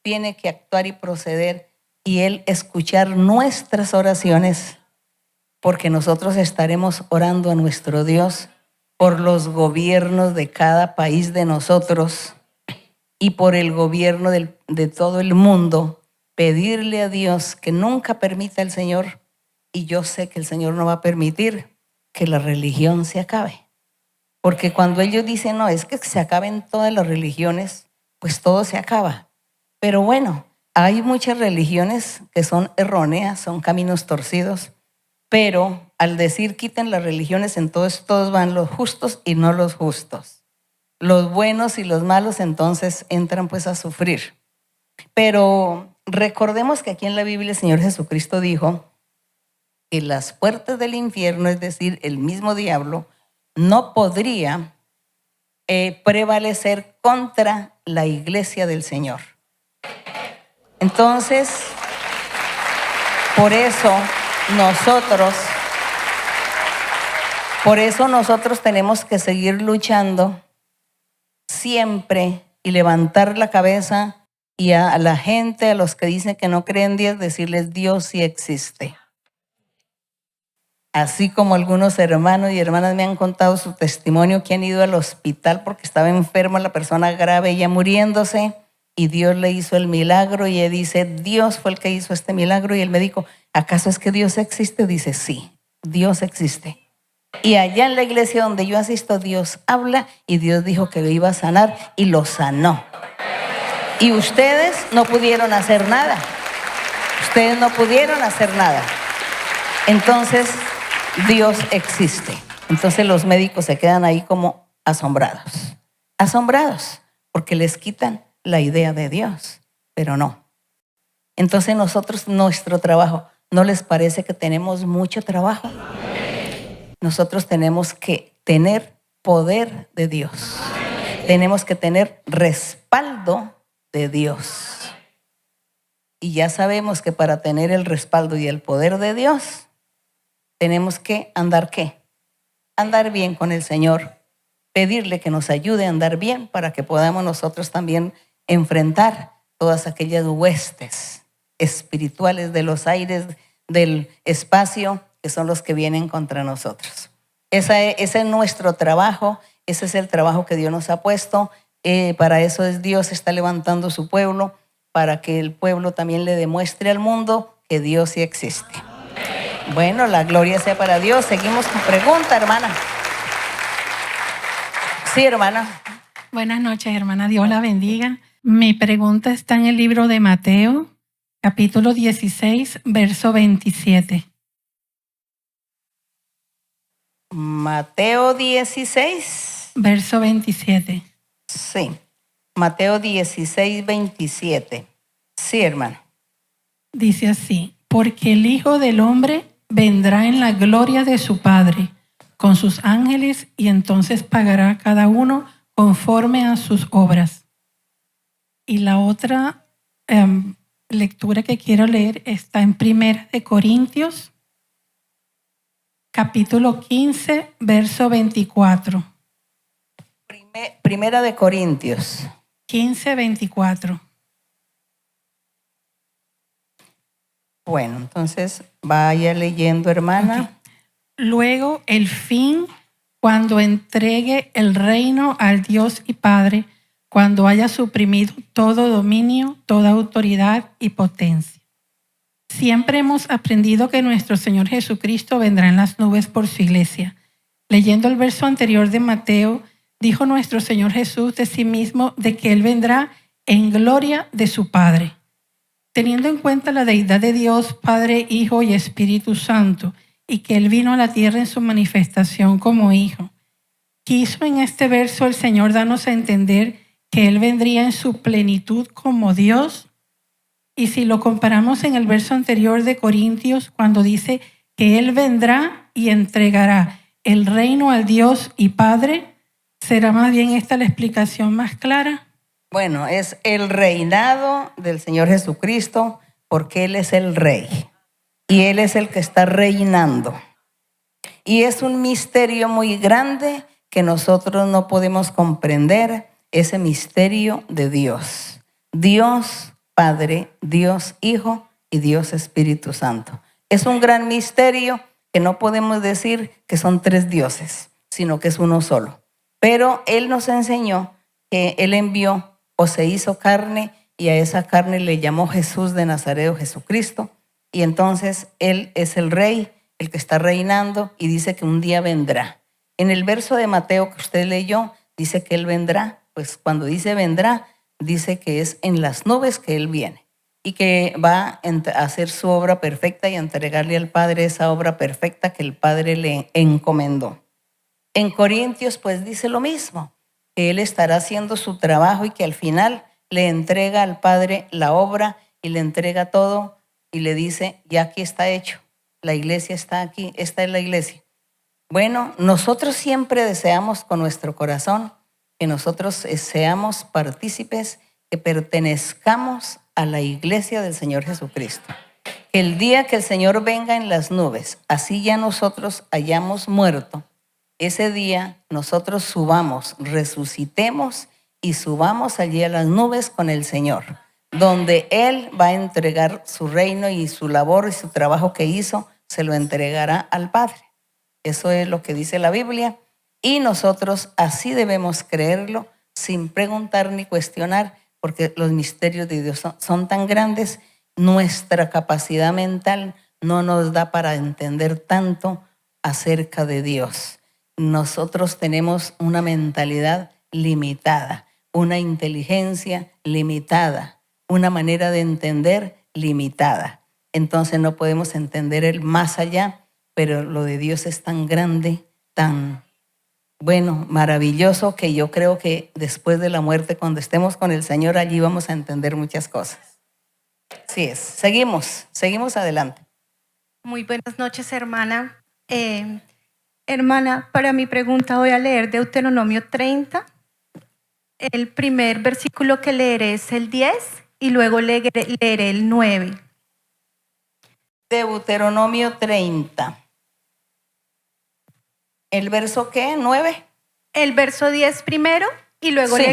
Speaker 3: tiene que actuar y proceder y Él escuchar nuestras oraciones, porque nosotros estaremos orando a nuestro Dios por los gobiernos de cada país de nosotros y por el gobierno de todo el mundo, pedirle a Dios que nunca permita el Señor, y yo sé que el Señor no va a permitir que la religión se acabe. Porque cuando ellos dicen, no, es que se acaben todas las religiones, pues todo se acaba. Pero bueno, hay muchas religiones que son erróneas, son caminos torcidos, pero al decir quiten las religiones, entonces todos van los justos y no los justos. Los buenos y los malos entonces entran pues a sufrir. Pero recordemos que aquí en la Biblia el Señor Jesucristo dijo que las puertas del infierno, es decir, el mismo diablo, no podría prevalecer contra la iglesia del Señor. Entonces, por eso nosotros tenemos que seguir luchando siempre y levantar la cabeza, y a la gente, a los que dicen que no creen en Dios, decirles: Dios sí existe. Así como algunos hermanos y hermanas me han contado su testimonio, que han ido al hospital porque estaba enferma la persona grave, ya muriéndose, y Dios le hizo el milagro, y él dice: Dios fue el que hizo este milagro. Y el médico: ¿acaso es que Dios existe? Dice: sí, Dios existe. Y allá en la iglesia donde yo asisto, Dios habla, y Dios dijo que lo iba a sanar, y lo sanó. Y ustedes no pudieron hacer nada. Ustedes no pudieron hacer nada. Entonces, Dios existe. Entonces los médicos se quedan ahí como asombrados. Asombrados, porque les quitan la idea de Dios, pero no. Entonces nosotros, nuestro trabajo, ¿no les parece que tenemos mucho trabajo? Nosotros tenemos que tener poder de Dios. Tenemos que tener respaldo de Dios. Y ya sabemos que para tener el respaldo y el poder de Dios, tenemos que andar ¿qué? Andar bien con el Señor. Pedirle que nos ayude a andar bien para que podamos nosotros también enfrentar todas aquellas huestes espirituales de los aires, del espacio, que son los que vienen contra nosotros. Ese es nuestro trabajo, ese es el trabajo que Dios nos ha puesto. Para eso es Dios está levantando su pueblo, para que el pueblo también le demuestre al mundo que Dios sí existe. Bueno, la gloria sea para Dios. Seguimos con pregunta, hermana. Sí, hermana.
Speaker 6: Buenas noches, hermana. Dios la bendiga. Mi pregunta está en el libro de Mateo, capítulo 16, verso 27.
Speaker 3: Mateo 16.
Speaker 6: Verso 27.
Speaker 3: Sí, Mateo 16, 27. Sí, hermana.
Speaker 6: Dice así: porque el Hijo del Hombre vendrá en la gloria de su Padre con sus ángeles, y entonces pagará a cada uno conforme a sus obras. Y la otra lectura que quiero leer está en 1 Corintios, capítulo 15, verso 24.
Speaker 3: Primera de Corintios
Speaker 6: 15, 24.
Speaker 3: Bueno, entonces vaya leyendo, hermana.
Speaker 6: Okay. Luego el fin, cuando entregue el reino al Dios y Padre, cuando haya suprimido todo dominio, toda autoridad y potencia. Siempre hemos aprendido que nuestro Señor Jesucristo vendrá en las nubes por su iglesia. Leyendo el verso anterior de Mateo, dijo nuestro Señor Jesús de sí mismo de que Él vendrá en gloria de su Padre. Teniendo en cuenta la deidad de Dios, Padre, Hijo y Espíritu Santo, y que Él vino a la tierra en su manifestación como Hijo, quiso en este verso el Señor darnos a entender que Él vendría en su plenitud como Dios. Y si lo comparamos en el verso anterior de Corintios, cuando dice que Él vendrá y entregará el reino al Dios y Padre, ¿será más bien esta la explicación más clara?
Speaker 3: Bueno, es el reinado del Señor Jesucristo, porque Él es el Rey y Él es el que está reinando. Y es un misterio muy grande que nosotros no podemos comprender, ese misterio de Dios. Dios Padre, Dios Hijo y Dios Espíritu Santo. Es un gran misterio que no podemos decir que son tres dioses, sino que es uno solo. Pero Él nos enseñó que Él envió o se hizo carne, y a esa carne le llamó Jesús de Nazaret o Jesucristo. Y entonces Él es el Rey, el que está reinando, y dice que un día vendrá. En el verso de Mateo que usted leyó, dice que Él vendrá. Pues cuando dice vendrá, dice que es en las nubes que Él viene y que va a hacer su obra perfecta y a entregarle al Padre esa obra perfecta que el Padre le encomendó. En Corintios pues dice lo mismo, que Él estará haciendo su trabajo y que al final le entrega al Padre la obra y le entrega todo y le dice, ya aquí está hecho, la iglesia está aquí, esta es la iglesia. Bueno, nosotros siempre deseamos con nuestro corazón que nosotros seamos partícipes, que pertenezcamos a la iglesia del Señor Jesucristo. Que el día que el Señor venga en las nubes, así ya nosotros hayamos muerto, ese día nosotros subamos, resucitemos y subamos allí a las nubes con el Señor, donde Él va a entregar su reino y su labor y su trabajo que hizo, se lo entregará al Padre. Eso es lo que dice la Biblia y nosotros así debemos creerlo sin preguntar ni cuestionar, porque los misterios de Dios son tan grandes, nuestra capacidad mental no nos da para entender tanto acerca de Dios. Nosotros tenemos una mentalidad limitada, una inteligencia limitada, una manera de entender limitada. Entonces no podemos entender el más allá, pero lo de Dios es tan grande, tan bueno, maravilloso, que yo creo que después de la muerte, cuando estemos con el Señor, allí vamos a entender muchas cosas. Así es. Seguimos adelante.
Speaker 5: Muy buenas noches, hermana. Hermana, para mi pregunta voy a leer Deuteronomio 30. El primer versículo que leeré es el 10 y luego leeré el 9.
Speaker 3: Deuteronomio 30. ¿El verso qué? ¿9?
Speaker 5: El verso 10 primero y luego,
Speaker 3: Sí.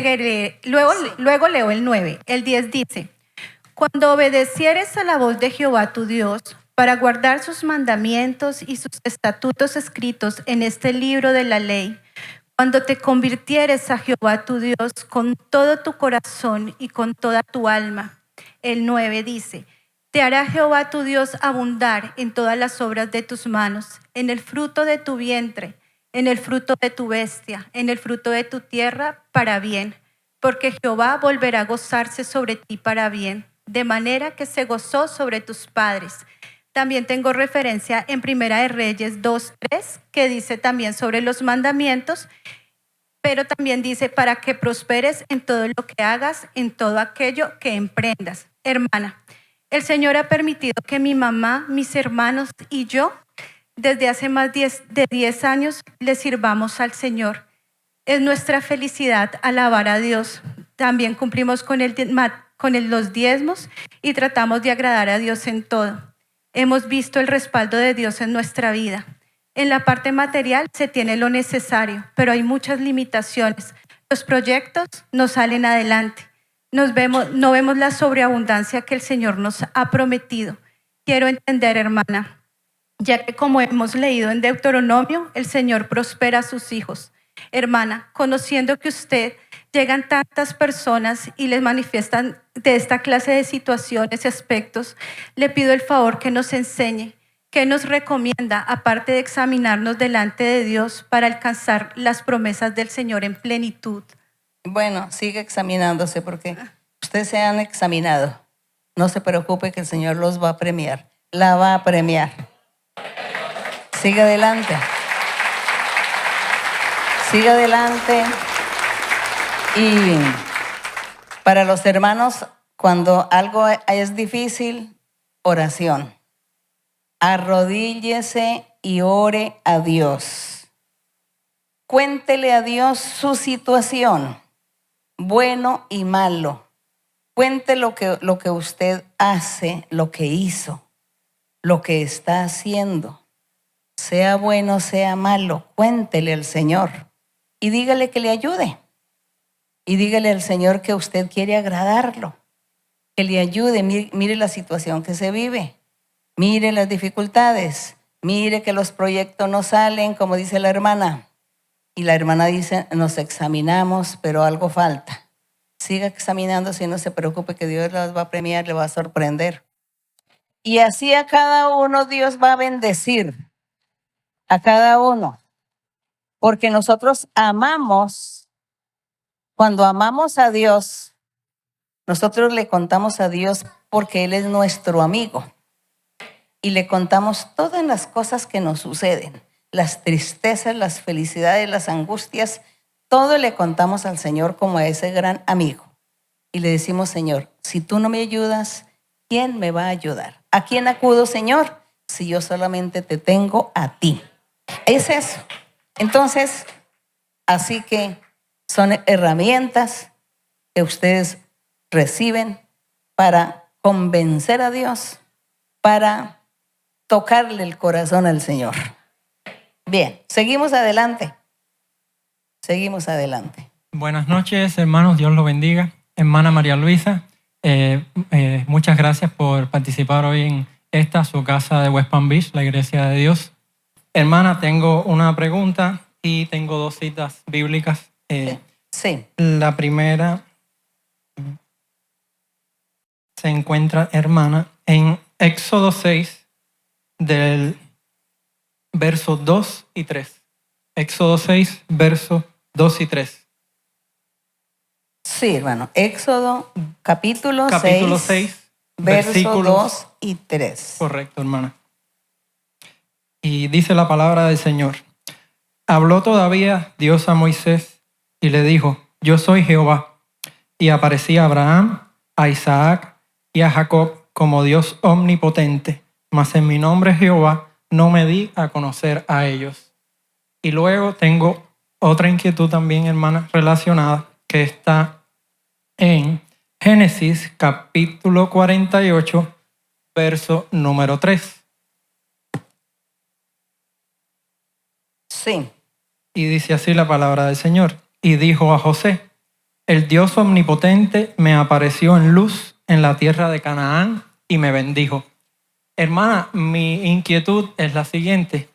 Speaker 5: luego leo el 9. El 10 dice, cuando obedecieres a la voz de Jehová tu Dios, para guardar sus mandamientos y sus estatutos escritos en este libro de la ley, cuando te convirtieres a Jehová tu Dios con todo tu corazón y con toda tu alma. El 9 dice, te hará Jehová tu Dios abundar en todas las obras de tus manos, en el fruto de tu vientre, en el fruto de tu bestia, en el fruto de tu tierra, para bien, porque Jehová volverá a gozarse sobre ti para bien, de manera que se gozó sobre tus padres. También tengo referencia en Primera de Reyes 2:3, que dice también sobre los mandamientos, pero también dice para que prosperes en todo lo que hagas, en todo aquello que emprendas. Hermana, el Señor ha permitido que mi mamá, mis hermanos y yo, desde hace más de 10 años, le sirvamos al Señor. Es nuestra felicidad alabar a Dios. También cumplimos con los diezmos y tratamos de agradar a Dios en todo. Hemos visto el respaldo de Dios en nuestra vida. En la parte material se tiene lo necesario, pero hay muchas limitaciones. Los proyectos no salen adelante. No vemos la sobreabundancia que el Señor nos ha prometido. Quiero entender, hermana, ya que como hemos leído en Deuteronomio, el Señor prospera a sus hijos. Hermana, conociendo que usted llegan tantas personas y les manifiestan de esta clase de situaciones y aspectos, le pido el favor que nos enseñe
Speaker 7: ¿Qué nos recomienda, aparte de examinarnos delante de Dios para alcanzar las promesas del Señor en plenitud?
Speaker 3: Bueno, sigue examinándose porque ustedes se han examinado. No se preocupe que el Señor los va a premiar. La va a premiar. Sigue adelante. Sigue adelante. Y para los hermanos, cuando algo es difícil, oración. Arrodíllese y ore a Dios. Cuéntele a Dios su situación, bueno y malo. Cuente lo que usted hace, lo que hizo, lo que está haciendo. Sea bueno, sea malo, cuéntele al Señor y dígale que le ayude. Y dígale al Señor que usted quiere agradarlo, que le ayude. Mire la situación que se vive, mire las dificultades, mire que los proyectos no salen, como dice la hermana. Y la hermana dice, nos examinamos, pero algo falta. Siga examinándose y no se preocupe que Dios las va a premiar, le va a sorprender. Y así a cada uno Dios va a bendecir, a cada uno. Porque nosotros amamos, cuando amamos a Dios, nosotros le contamos a Dios porque Él es nuestro amigo. Y le contamos todas las cosas que nos suceden, las tristezas, las felicidades, las angustias, todo le contamos al Señor como a ese gran amigo. Y le decimos, Señor, si tú no me ayudas, ¿quién me va a ayudar? ¿A quién acudo, Señor? Si yo solamente te tengo a ti. Es eso. Entonces, así que son herramientas que ustedes reciben para convencer a Dios, para tocarle el corazón al Señor. Bien, seguimos adelante. Seguimos adelante.
Speaker 8: Buenas noches, hermanos. Dios los bendiga. Hermana María Luisa, muchas gracias por participar hoy en su casa de West Palm Beach, la Iglesia de Dios. Hermana, tengo una pregunta y tengo dos citas bíblicas.
Speaker 3: Sí.
Speaker 8: La primera se encuentra, hermana, en Éxodo 6, del verso 2 y 3. Éxodo 6, verso 2 y 3.
Speaker 3: Sí, hermano. Éxodo, capítulo 6, verso 2 y 3.
Speaker 8: Correcto, hermana. Y dice la palabra del Señor. Habló todavía Dios a Moisés y le dijo, yo soy Jehová. Y aparecía a Abraham, a Isaac y a Jacob como Dios omnipotente, mas en mi nombre Jehová no me di a conocer a ellos. Y luego tengo otra inquietud también, hermana, relacionada, que está en Génesis capítulo 48, verso número 3.
Speaker 3: Sí.
Speaker 8: Y dice así la palabra del Señor. Y dijo a José, el Dios omnipotente me apareció en luz en la tierra de Canaán y me bendijo. Hermana, mi inquietud es la siguiente.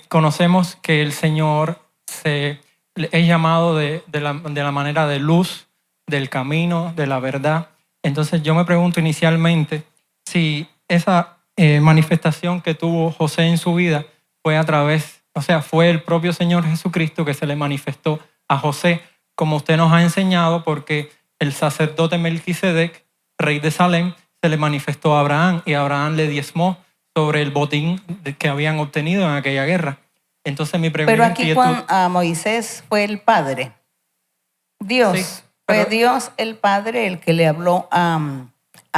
Speaker 8: Conocemos que el Señor es llamado de la manera de luz, del camino, de la verdad. Entonces yo me pregunto inicialmente si esa manifestación que tuvo José en su vida fue a través, fue el propio Señor Jesucristo que se le manifestó a José, como usted nos ha enseñado, porque el sacerdote Melquisedec, rey de Salem, se le manifestó a Abraham y Abraham le diezmó sobre el botín que habían obtenido en aquella guerra. Entonces mi pregunta.
Speaker 3: Pero aquí a Moisés fue el Padre. Dios. Sí, fue Dios el Padre el que le habló a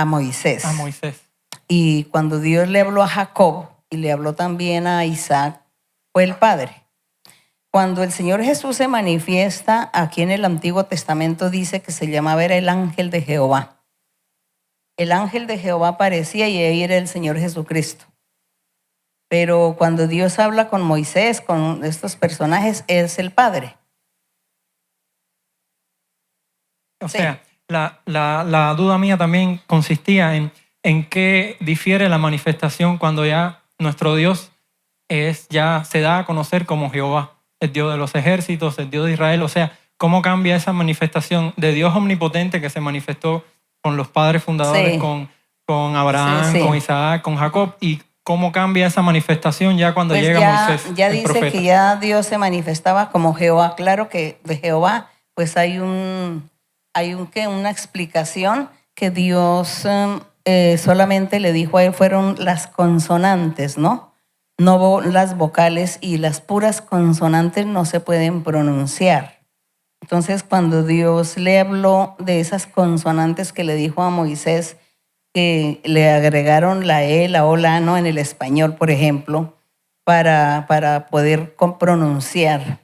Speaker 3: Moisés.
Speaker 8: A Moisés.
Speaker 3: Y cuando Dios le habló a Jacob y le habló también a Isaac, fue el Padre. Cuando el Señor Jesús se manifiesta, aquí en el Antiguo Testamento dice que se llamaba era el ángel de Jehová. El ángel de Jehová aparecía y ahí era el Señor Jesucristo. Pero cuando Dios habla con Moisés, con estos personajes, es el Padre.
Speaker 8: O sea, la duda mía también consistía en qué difiere la manifestación cuando ya nuestro Dios ya se da a conocer como Jehová, el Dios de los ejércitos, el Dios de Israel. O sea, ¿cómo cambia esa manifestación de Dios omnipotente que se manifestó con los padres fundadores, sí, con Abraham, sí, con Isaac, con Jacob, y ¿Cómo cambia esa manifestación ya cuando
Speaker 3: Pues
Speaker 8: llega Moisés,
Speaker 3: ya
Speaker 8: el
Speaker 3: dice
Speaker 8: profeta?
Speaker 3: que ya Dios se manifestaba como Jehová. Claro que de Jehová pues hay una explicación que Dios solamente le dijo a él, fueron las consonantes, ¿no? No las vocales, y las puras consonantes no se pueden pronunciar. Entonces, cuando Dios le habló de esas consonantes que le dijo a Moisés, que le agregaron la E, la O, la, ¿no? En el español, por ejemplo, para poder pronunciar.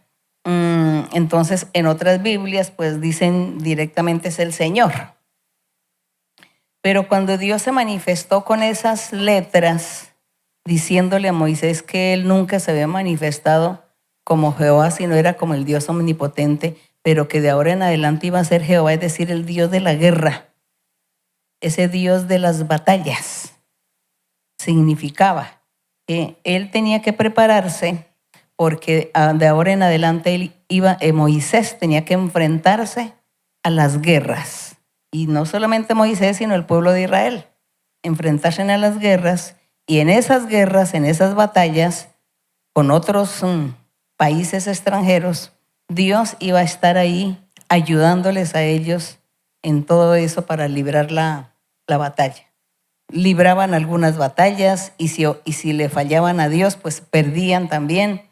Speaker 3: Entonces, en otras Biblias, pues dicen directamente es el Señor. Pero cuando Dios se manifestó con esas letras, diciéndole a Moisés que él nunca se había manifestado como Jehová, sino era como el Dios omnipotente, pero que de ahora en adelante iba a ser Jehová, es decir, el Dios de la guerra, ese Dios de las batallas. Significaba que él tenía que prepararse porque de ahora en adelante Moisés tenía que enfrentarse a las guerras. Y no solamente Moisés, sino el pueblo de Israel. Enfrentarse a las guerras, y en esas guerras, en esas batallas, con otros países extranjeros, Dios iba a estar ahí ayudándoles a ellos en todo eso para librar la batalla. Libraban algunas batallas y si le fallaban a Dios, pues perdían también.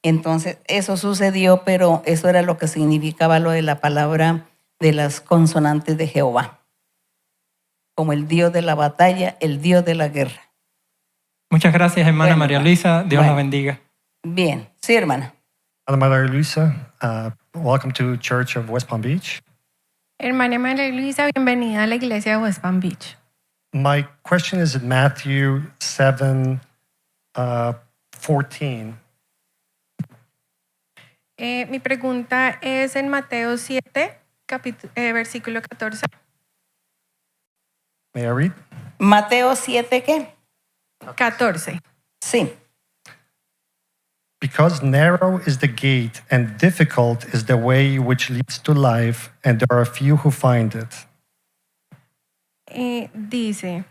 Speaker 3: Entonces eso sucedió, pero eso era lo que significaba lo de la palabra de las consonantes de Jehová, como el Dios de la batalla, el Dios de la guerra.
Speaker 8: Muchas gracias, hermana
Speaker 3: Bueno,
Speaker 8: María Luisa. Dios la bendiga.
Speaker 3: Bien, sí, hermana.
Speaker 9: Hola, María Luisa. Welcome to Church of West Palm Beach.
Speaker 10: Hermana María Luisa, bienvenida a la iglesia de West Palm Beach.
Speaker 9: My question is in Matthew 7, 14.
Speaker 10: Mi pregunta es en Mateo 7, versículo 14.
Speaker 9: May I read?
Speaker 3: Mateo 7, ¿qué?
Speaker 10: 14.
Speaker 3: Sí.
Speaker 9: Because narrow is the gate and difficult is the way which leads to life, and there are few who find it.
Speaker 10: Dice,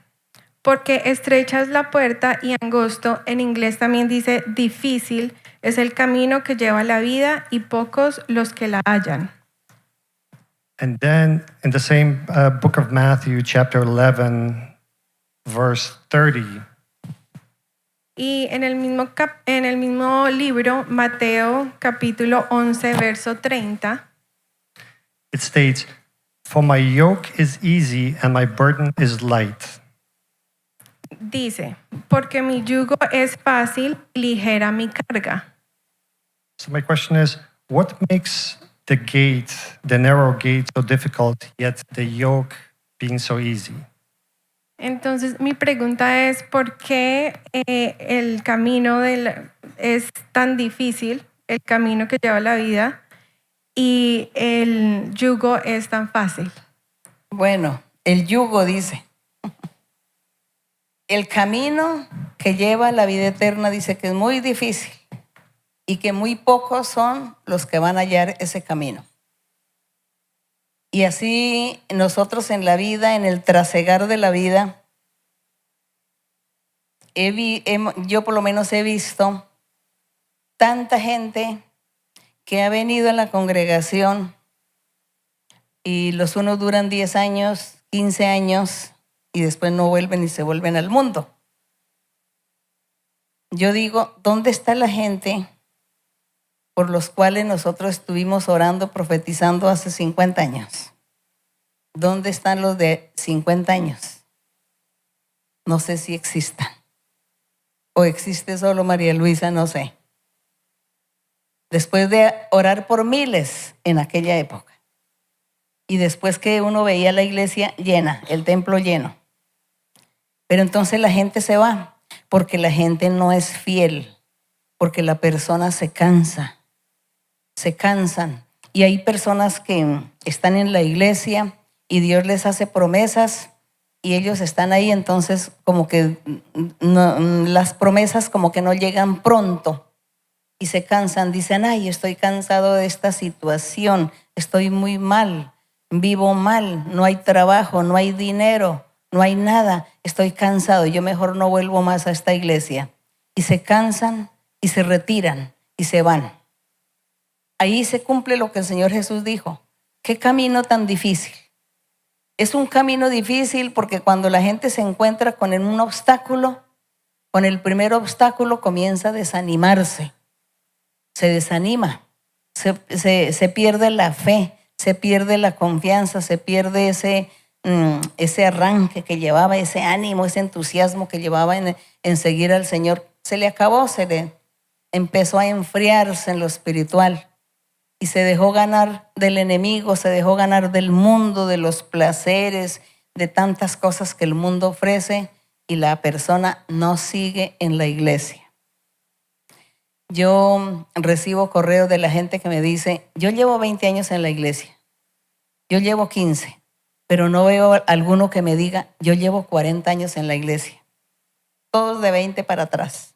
Speaker 10: porque estrecha es la puerta y angosto, en inglés también dice difícil, es el camino que lleva a la vida y pocos los que la hallan.
Speaker 9: And then in the same book of Matthew, chapter 11, verse 30,
Speaker 10: Y en el mismo libro, Mateo capítulo 11, verso 30,
Speaker 9: it states, "For my yoke is easy and my burden is light."
Speaker 10: dice, porque mi yugo es fácil y ligera mi carga.
Speaker 9: So my question is, what makes the gate, the narrow gate, so difficult, yet the yoke being so easy?
Speaker 10: Entonces mi pregunta es, ¿por qué el camino es tan difícil, el camino que lleva a la vida, y el yugo es tan fácil?
Speaker 3: Bueno, el yugo dice. El camino que lleva a la vida eterna dice que es muy difícil y que muy pocos son los que van a hallar ese camino. Y así nosotros en la vida, en el trasegar de la vida, yo por lo menos he visto tanta gente que ha venido a la congregación y los unos duran 10 años, 15 años y después no vuelven y se vuelven al mundo. Yo digo, ¿dónde está la gente por los cuales nosotros estuvimos orando, profetizando hace 50 años? ¿Dónde están los de 50 años? No sé si existan. O existe solo María Luisa, no sé. Después de orar por miles en aquella época. Y después que uno veía la iglesia llena, el templo lleno. Pero entonces la gente se va, porque la gente no es fiel, porque la persona se cansa, se cansan. Y hay personas que están en la iglesia y Dios les hace promesas y ellos están ahí, entonces como que las promesas como que no llegan pronto y se cansan, dicen, ay, estoy cansado de esta situación, estoy muy mal, vivo mal, no hay trabajo, no hay dinero, no hay nada, estoy cansado, yo mejor no vuelvo más a esta iglesia. Y se cansan y se retiran y se van. Ahí se cumple lo que el Señor Jesús dijo. ¿Qué camino tan difícil? Es un camino difícil porque cuando la gente se encuentra con un obstáculo, con el primer obstáculo comienza a desanimarse. Se desanima, se pierde la fe, se pierde la confianza, se pierde ese arranque que llevaba, ese ánimo, ese entusiasmo que llevaba en seguir al Señor. Se le acabó, se le empezó a enfriarse en lo espiritual y se dejó ganar del enemigo, se dejó ganar del mundo, de los placeres, de tantas cosas que el mundo ofrece, y la persona no sigue en la iglesia. Yo recibo correos de la gente que me dice, yo llevo 20 años en la iglesia, yo llevo 15, pero no veo alguno que me diga, yo llevo 40 años en la iglesia. Todos de 20 para atrás,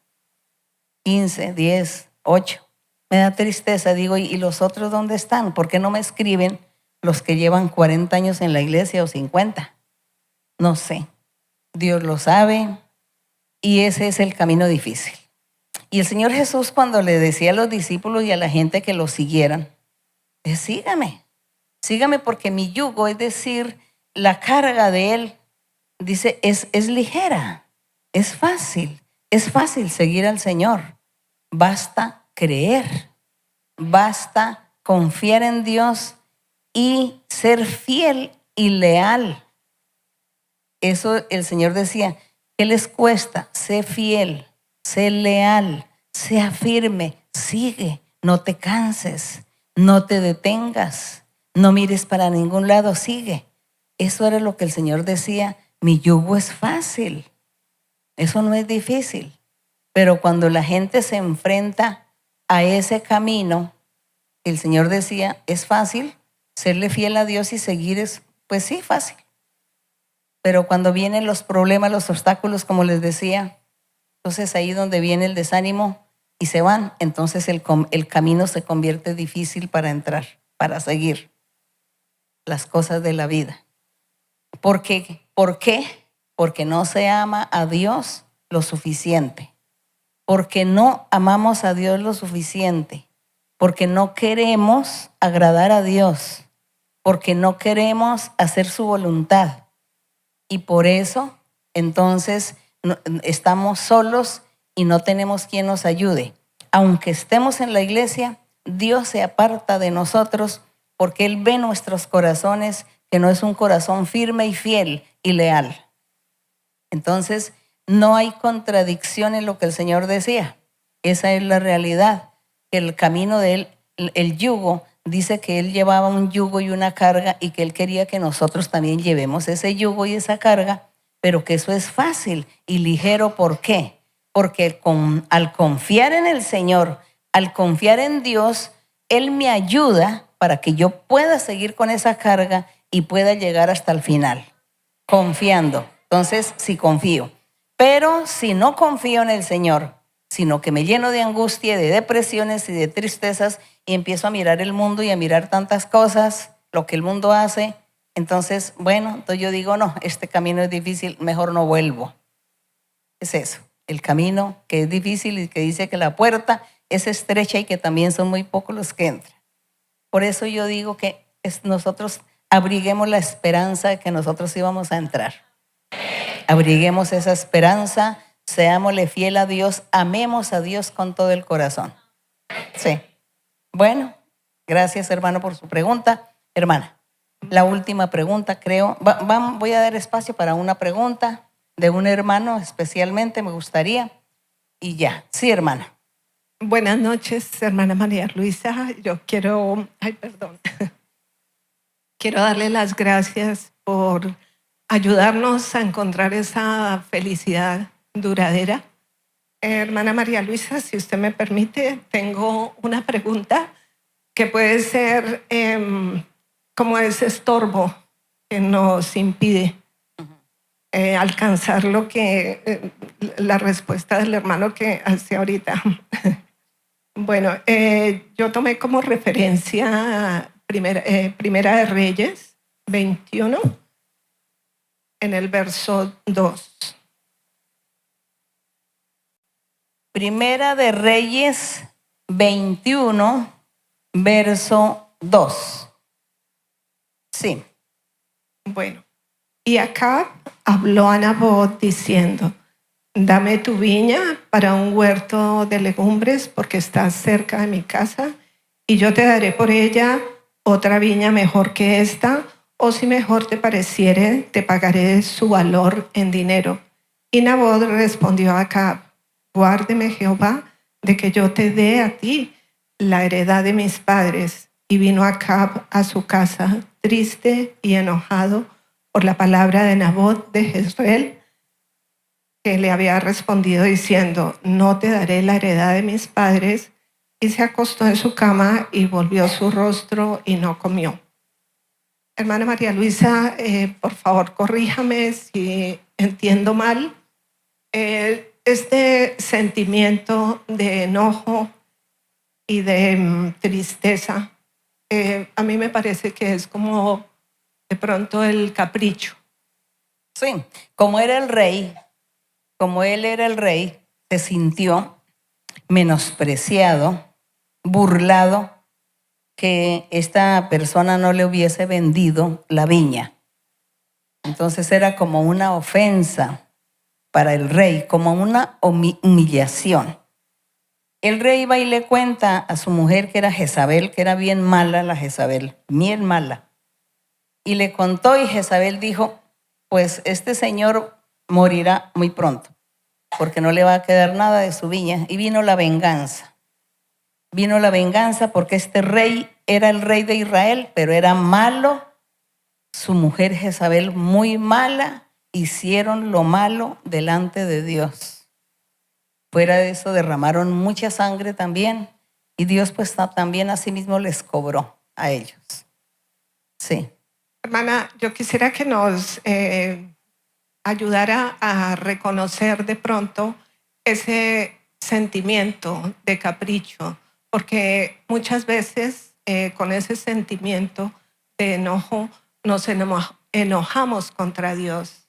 Speaker 3: 15, 10, 8. Me da tristeza, digo, ¿y los otros dónde están? ¿Por qué no me escriben los que llevan 40 años en la iglesia o 50? No sé, Dios lo sabe, y ese es el camino difícil. Y el Señor Jesús, cuando le decía a los discípulos y a la gente que lo siguieran, dice, sígame porque mi yugo, es decir, la carga de Él, dice, es ligera, es fácil seguir al Señor. Basta creer, basta confiar en Dios y ser fiel y leal. Eso el Señor decía, ¿qué les cuesta? Sé fiel, sé leal, sea firme, sigue, no te canses, no te detengas, no mires para ningún lado, sigue. Eso era lo que el Señor decía, mi yugo es fácil, eso no es difícil. Pero cuando la gente se enfrenta a ese camino, el Señor decía, es fácil, serle fiel a Dios y seguir es, pues sí, fácil. Pero cuando vienen los problemas, los obstáculos, como les decía, entonces ahí donde viene el desánimo y se van, entonces el camino se convierte difícil para entrar, para seguir las cosas de la vida. ¿Por qué? Porque no se ama a Dios lo suficiente. Porque no amamos a Dios lo suficiente. Porque no queremos agradar a Dios. Porque no queremos hacer su voluntad. Y por eso, entonces, estamos solos y no tenemos quien nos ayude. Aunque estemos en la iglesia, Dios se aparta de nosotros porque Él ve nuestros corazones, que no es un corazón firme y fiel y leal. Entonces, no hay contradicción en lo que el Señor decía. Esa es la realidad, que el camino de Él, el yugo, dice que Él llevaba un yugo y una carga y que Él quería que nosotros también llevemos ese yugo y esa carga, pero que eso es fácil y ligero. ¿Por qué? Porque al confiar en el Señor, al confiar en Dios, Él me ayuda para que yo pueda seguir con esa carga y pueda llegar hasta el final, confiando. Entonces, sí confío. Pero si no confío en el Señor, sino que me lleno de angustia, de depresiones y de tristezas y empiezo a mirar el mundo y a mirar tantas cosas, lo que el mundo hace, entonces, bueno, entonces yo digo, no, este camino es difícil, mejor no vuelvo. Es eso, el camino que es difícil y que dice que la puerta es estrecha y que también son muy pocos los que entran. Por eso yo digo que nosotros abriguemos la esperanza de que nosotros íbamos a entrar. Abriguemos esa esperanza, seámosle fiel a Dios, amemos a Dios con todo el corazón. Sí. Bueno, gracias hermano por su pregunta. Hermana, la última pregunta creo. Voy a dar espacio para una pregunta de un hermano especialmente, me gustaría. Y ya, sí hermana.
Speaker 11: Buenas noches, hermana María Luisa. Yo quiero darle las gracias por ayudarnos a encontrar esa felicidad duradera. Hermana María Luisa, si usted me permite, tengo una pregunta que puede ser como ese estorbo que nos impide alcanzar la respuesta del hermano que hace ahorita. Bueno, yo tomé como referencia Primera de Reyes 21. en el verso 2.
Speaker 3: Primera de Reyes 21, verso 2. Sí.
Speaker 11: Bueno, y Acab habló a Nabot diciendo: dame tu viña para un huerto de legumbres, porque está cerca de mi casa, y yo te daré por ella otra viña mejor que esta, o si mejor te pareciere, te pagaré su valor en dinero. Y Nabot respondió a Acab: guárdeme Jehová de que yo te dé a ti la heredad de mis padres. Y vino Acab a su casa triste y enojado por la palabra de Nabot de Jezreel, que le había respondido diciendo: no te daré la heredad de mis padres. Y se acostó en su cama y volvió su rostro y no comió. Hermana María Luisa, por favor, corríjame si entiendo mal. Este sentimiento de enojo y de tristeza, a mí me parece que es como de pronto el capricho.
Speaker 3: Sí, como él era el rey, se sintió menospreciado, burlado, que esta persona no le hubiese vendido la viña. Entonces era como una ofensa para el rey, como una humillación. El rey va y le cuenta a su mujer, que era Jezabel, que era bien mala la Jezabel, bien mala. Y le contó, y Jezabel dijo: pues este señor morirá muy pronto, porque no le va a quedar nada de su viña. Y vino la venganza. Vino la venganza porque este rey era el rey de Israel, pero era malo. Su mujer Jezabel, muy mala, hicieron lo malo delante de Dios. Fuera de eso derramaron mucha sangre también, y Dios pues también a sí mismo les cobró a ellos. Sí.
Speaker 11: Hermana, yo quisiera que nos ayudara a reconocer de pronto ese sentimiento de capricho, porque muchas veces con ese sentimiento de enojo nos enojamos contra Dios,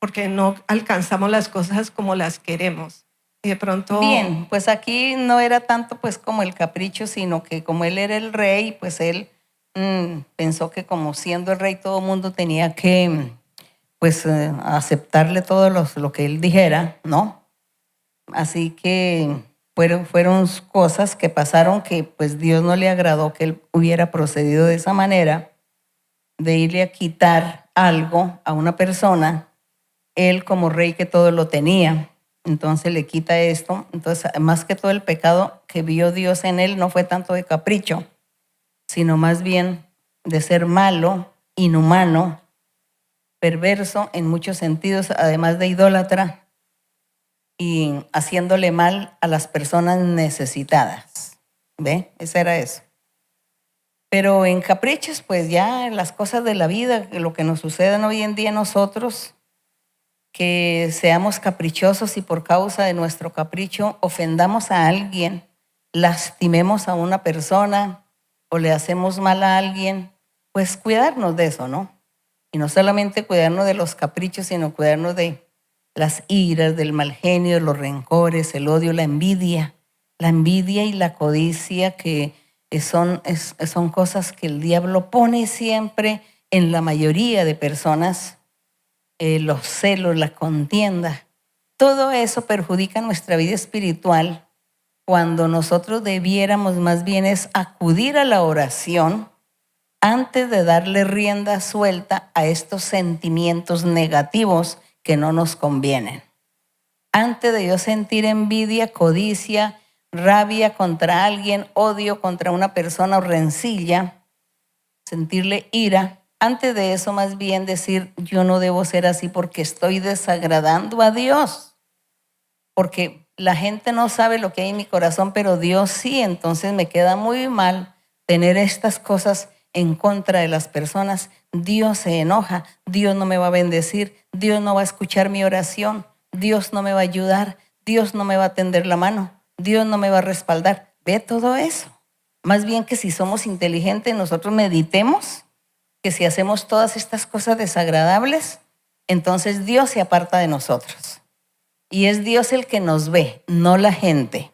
Speaker 11: porque no alcanzamos las cosas como las queremos. Y de pronto...
Speaker 3: Bien, pues aquí no era tanto pues como el capricho, sino que como él era el rey, pues él pensó que como siendo el rey todo el mundo tenía que pues aceptarle todo lo que él dijera, ¿no? Así que fueron cosas que pasaron que pues Dios no le agradó que él hubiera procedido de esa manera, de irle a quitar algo a una persona, él como rey que todo lo tenía. Entonces le quita esto. Entonces, más que todo, el pecado que vio Dios en él no fue tanto de capricho, sino más bien de ser malo, inhumano, perverso en muchos sentidos, además de idólatra, y haciéndole mal a las personas necesitadas. ¿Ve? Eso era eso. Pero en caprichos, pues ya las cosas de la vida, lo que nos suceden hoy en día a nosotros, que seamos caprichosos y por causa de nuestro capricho ofendamos a alguien, lastimemos a una persona o le hacemos mal a alguien, pues cuidarnos de eso, ¿no? Y no solamente cuidarnos de los caprichos, sino cuidarnos de las iras, del mal genio, los rencores, el odio, la envidia y la codicia, que son cosas que el diablo pone siempre en la mayoría de personas. Los celos, la contienda, todo eso perjudica nuestra vida espiritual, cuando nosotros debiéramos más bien es acudir a la oración antes de darle rienda suelta a estos sentimientos negativos que no nos convienen. Antes de yo sentir envidia, codicia, rabia contra alguien, odio contra una persona o rencilla, sentirle ira, antes de eso más bien decir: yo no debo ser así porque estoy desagradando a Dios. Porque la gente no sabe lo que hay en mi corazón, pero Dios sí. Entonces me queda muy mal tener estas cosas en contra de las personas. Dios se enoja, Dios no me va a bendecir, Dios no va a escuchar mi oración, Dios no me va a ayudar, Dios no me va a tender la mano, Dios no me va a respaldar. Ve todo eso. Más bien que si somos inteligentes, nosotros meditemos que si hacemos todas estas cosas desagradables, entonces Dios se aparta de nosotros. Y es Dios el que nos ve, no la gente.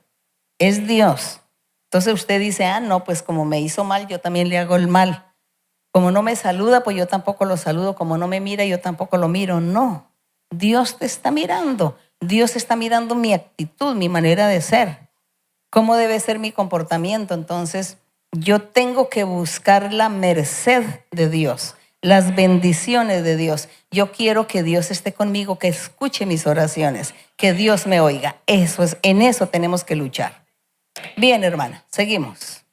Speaker 3: Es Dios. Entonces usted dice, no, pues como me hizo mal, yo también le hago el mal. Como no me saluda, pues yo tampoco lo saludo. Como no me mira, yo tampoco lo miro. No, Dios te está mirando. Dios está mirando mi actitud, mi manera de ser. ¿Cómo debe ser mi comportamiento? Entonces, yo tengo que buscar la merced de Dios, las bendiciones de Dios. Yo quiero que Dios esté conmigo, que escuche mis oraciones, que Dios me oiga. En eso tenemos que luchar. Bien, hermana, seguimos.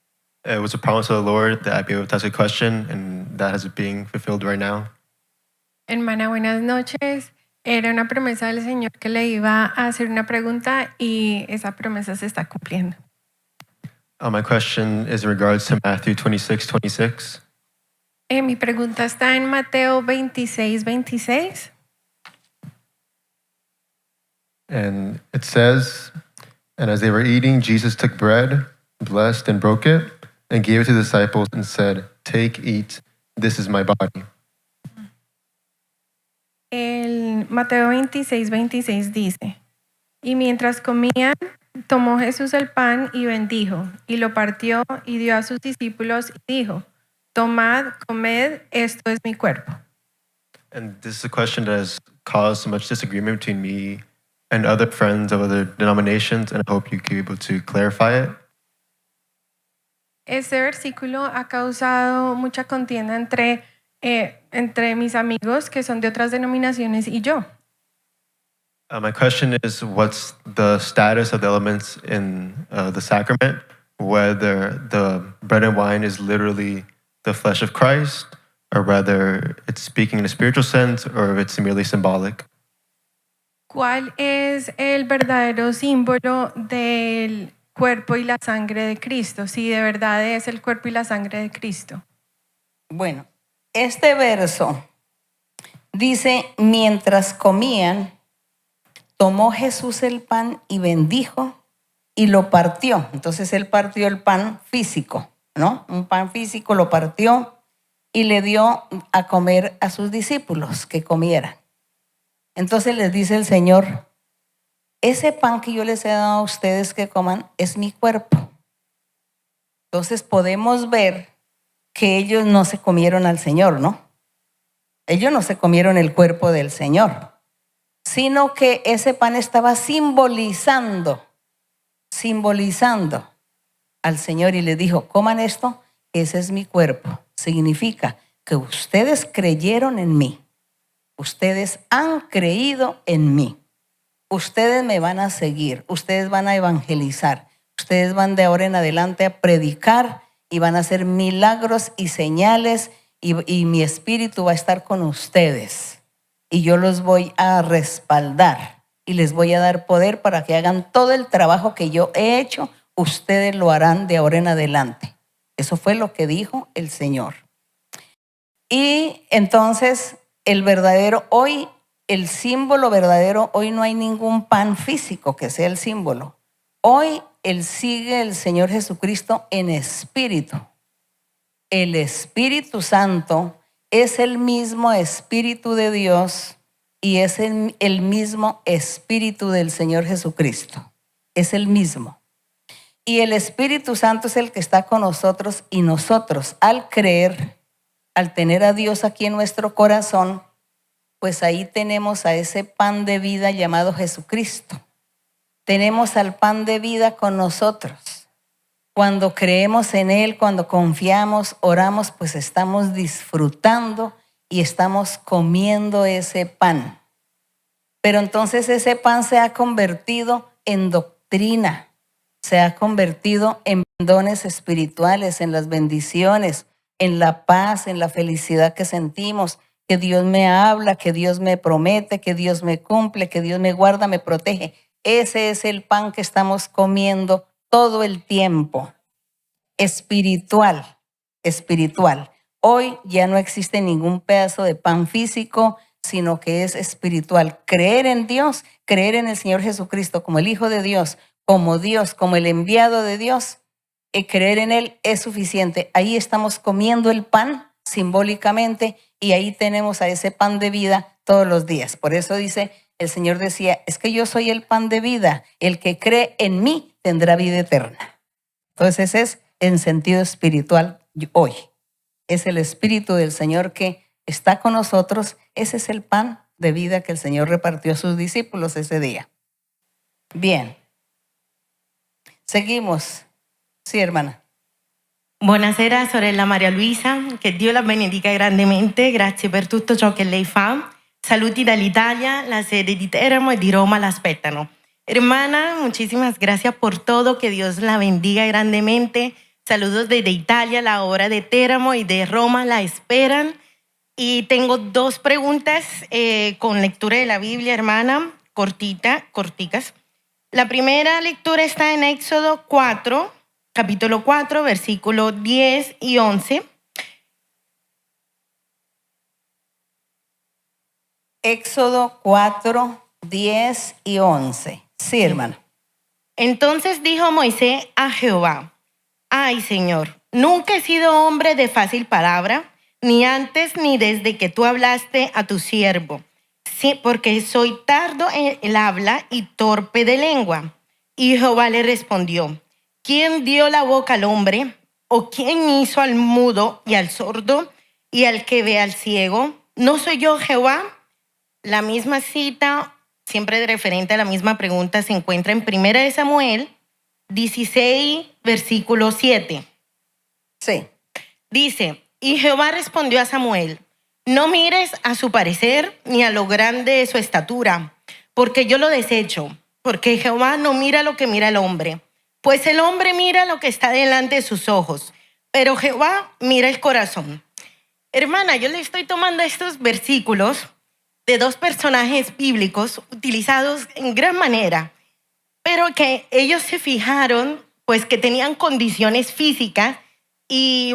Speaker 12: It was a promise of the Lord that I'd be able to ask a question, and that is being fulfilled right now.
Speaker 10: Hermana, buenas noches. Era una promesa del Señor que le iba a hacer una pregunta y esa promesa se está cumpliendo.
Speaker 12: My question is in regards to Matthew 26:26.
Speaker 10: Mi pregunta está en Mateo 26:26.
Speaker 12: And it says, and as they were eating, Jesus took bread, blessed and broke it, and gave it to the disciples and said, "Take, eat, this is my body."
Speaker 10: El Mateo 26:26 dice, y mientras comían, tomó Jesús el pan y bendijo, y lo partió y dio a sus discípulos y dijo, tomad, comed, esto es mi cuerpo.
Speaker 12: And this is a question that has caused so much disagreement between me and other friends of other denominations, and I hope you can be able to clarify it.
Speaker 10: Este versículo ha causado mucha contienda entre mis amigos que son de otras denominaciones y yo.
Speaker 12: My question is, what's the status of the elements in the sacrament? Whether the bread and wine is literally the flesh of Christ, or whether it's speaking in a spiritual sense, or if it's merely symbolic.
Speaker 10: ¿Cuál es el verdadero símbolo del cuerpo y la sangre de Cristo? Si de verdad es el cuerpo y la sangre de Cristo.
Speaker 3: Bueno, este verso dice, mientras comían, tomó Jesús el pan y bendijo y lo partió. Entonces él partió el pan físico, ¿no? Un pan físico lo partió y le dio a comer a sus discípulos que comieran. Entonces les dice el Señor, ese pan que yo les he dado a ustedes que coman es mi cuerpo. Entonces podemos ver que ellos no se comieron al Señor, ¿no? Ellos no se comieron el cuerpo del Señor, sino que ese pan estaba simbolizando al Señor y le dijo, coman esto, ese es mi cuerpo. Significa que ustedes creyeron en mí, ustedes han creído en mí, ustedes me van a seguir, ustedes van a evangelizar, ustedes van de ahora en adelante a predicar y van a hacer milagros y señales y mi espíritu va a estar con ustedes y yo los voy a respaldar y les voy a dar poder para que hagan todo el trabajo que yo he hecho, ustedes lo harán de ahora en adelante. Eso fue lo que dijo el Señor. Y entonces el símbolo verdadero, hoy no hay ningún pan físico que sea el símbolo. Hoy sigue el Señor Jesucristo en espíritu. El Espíritu Santo es el mismo Espíritu de Dios y es el mismo Espíritu del Señor Jesucristo. Es el mismo. Y el Espíritu Santo es el que está con nosotros y nosotros al creer, al tener a Dios aquí en nuestro corazón, pues ahí tenemos a ese pan de vida llamado Jesucristo. Tenemos al pan de vida con nosotros. Cuando creemos en Él, cuando confiamos, oramos, pues estamos disfrutando y estamos comiendo ese pan. Pero entonces ese pan se ha convertido en doctrina, se ha convertido en dones espirituales, en las bendiciones, en la paz, en la felicidad que sentimos, que Dios me habla, que Dios me promete, que Dios me cumple, que Dios me guarda, me protege. Ese es el pan que estamos comiendo todo el tiempo. Espiritual. Hoy ya no existe ningún pedazo de pan físico, sino que es espiritual. Creer en Dios, creer en el Señor Jesucristo como el Hijo de Dios, como el enviado de Dios, y creer en Él es suficiente. Ahí estamos comiendo el pan simbólicamente y ahí tenemos a ese pan de vida todos los días. Por eso dice, el Señor decía, es que yo soy el pan de vida, el que cree en mí tendrá vida eterna. Entonces ese es en sentido espiritual hoy. Es el Espíritu del Señor que está con nosotros. Ese es el pan de vida que el Señor repartió a sus discípulos ese día. Bien. Seguimos. Sí, hermana.
Speaker 13: Buonasera sorella Maria Luisa, che Dio la benedica grandemente, grazie per tutto ciò che lei fa. Saluti dall'Italia, la sede di Teramo e di Roma la aspettano. Hermana, muchísimas gracias por todo, que Dios la bendiga grandemente. Saludos desde Italia, la obra de Teramo y de Roma la esperan. Y tengo 2 preguntas con lectura de la Biblia, hermana, corticas. La primera lectura está en Éxodo 4, capítulo 4, versículo 10 y 11.
Speaker 3: Éxodo 4, 10 y 11. Sí, hermano.
Speaker 13: Entonces dijo Moisés a Jehová, ay, Señor, nunca he sido hombre de fácil palabra, ni antes ni desde que tú hablaste a tu siervo, sí, porque soy tardo en el habla y torpe de lengua. Y Jehová le respondió, ¿quién dio la boca al hombre? ¿O quién hizo al mudo y al sordo y al que ve al ciego? ¿No soy yo Jehová? La misma cita, siempre referente a la misma pregunta, se encuentra en 1 Samuel 16, versículo 7.
Speaker 3: Sí.
Speaker 13: Dice, y Jehová respondió a Samuel, no mires a su parecer ni a lo grande de su estatura, porque yo lo desecho, porque Jehová no mira lo que mira el hombre, pues el hombre mira lo que está delante de sus ojos, pero Jehová mira el corazón. Hermana, yo le estoy tomando estos versículos de 2 personajes bíblicos utilizados en gran manera, pero que ellos se fijaron pues que tenían condiciones físicas y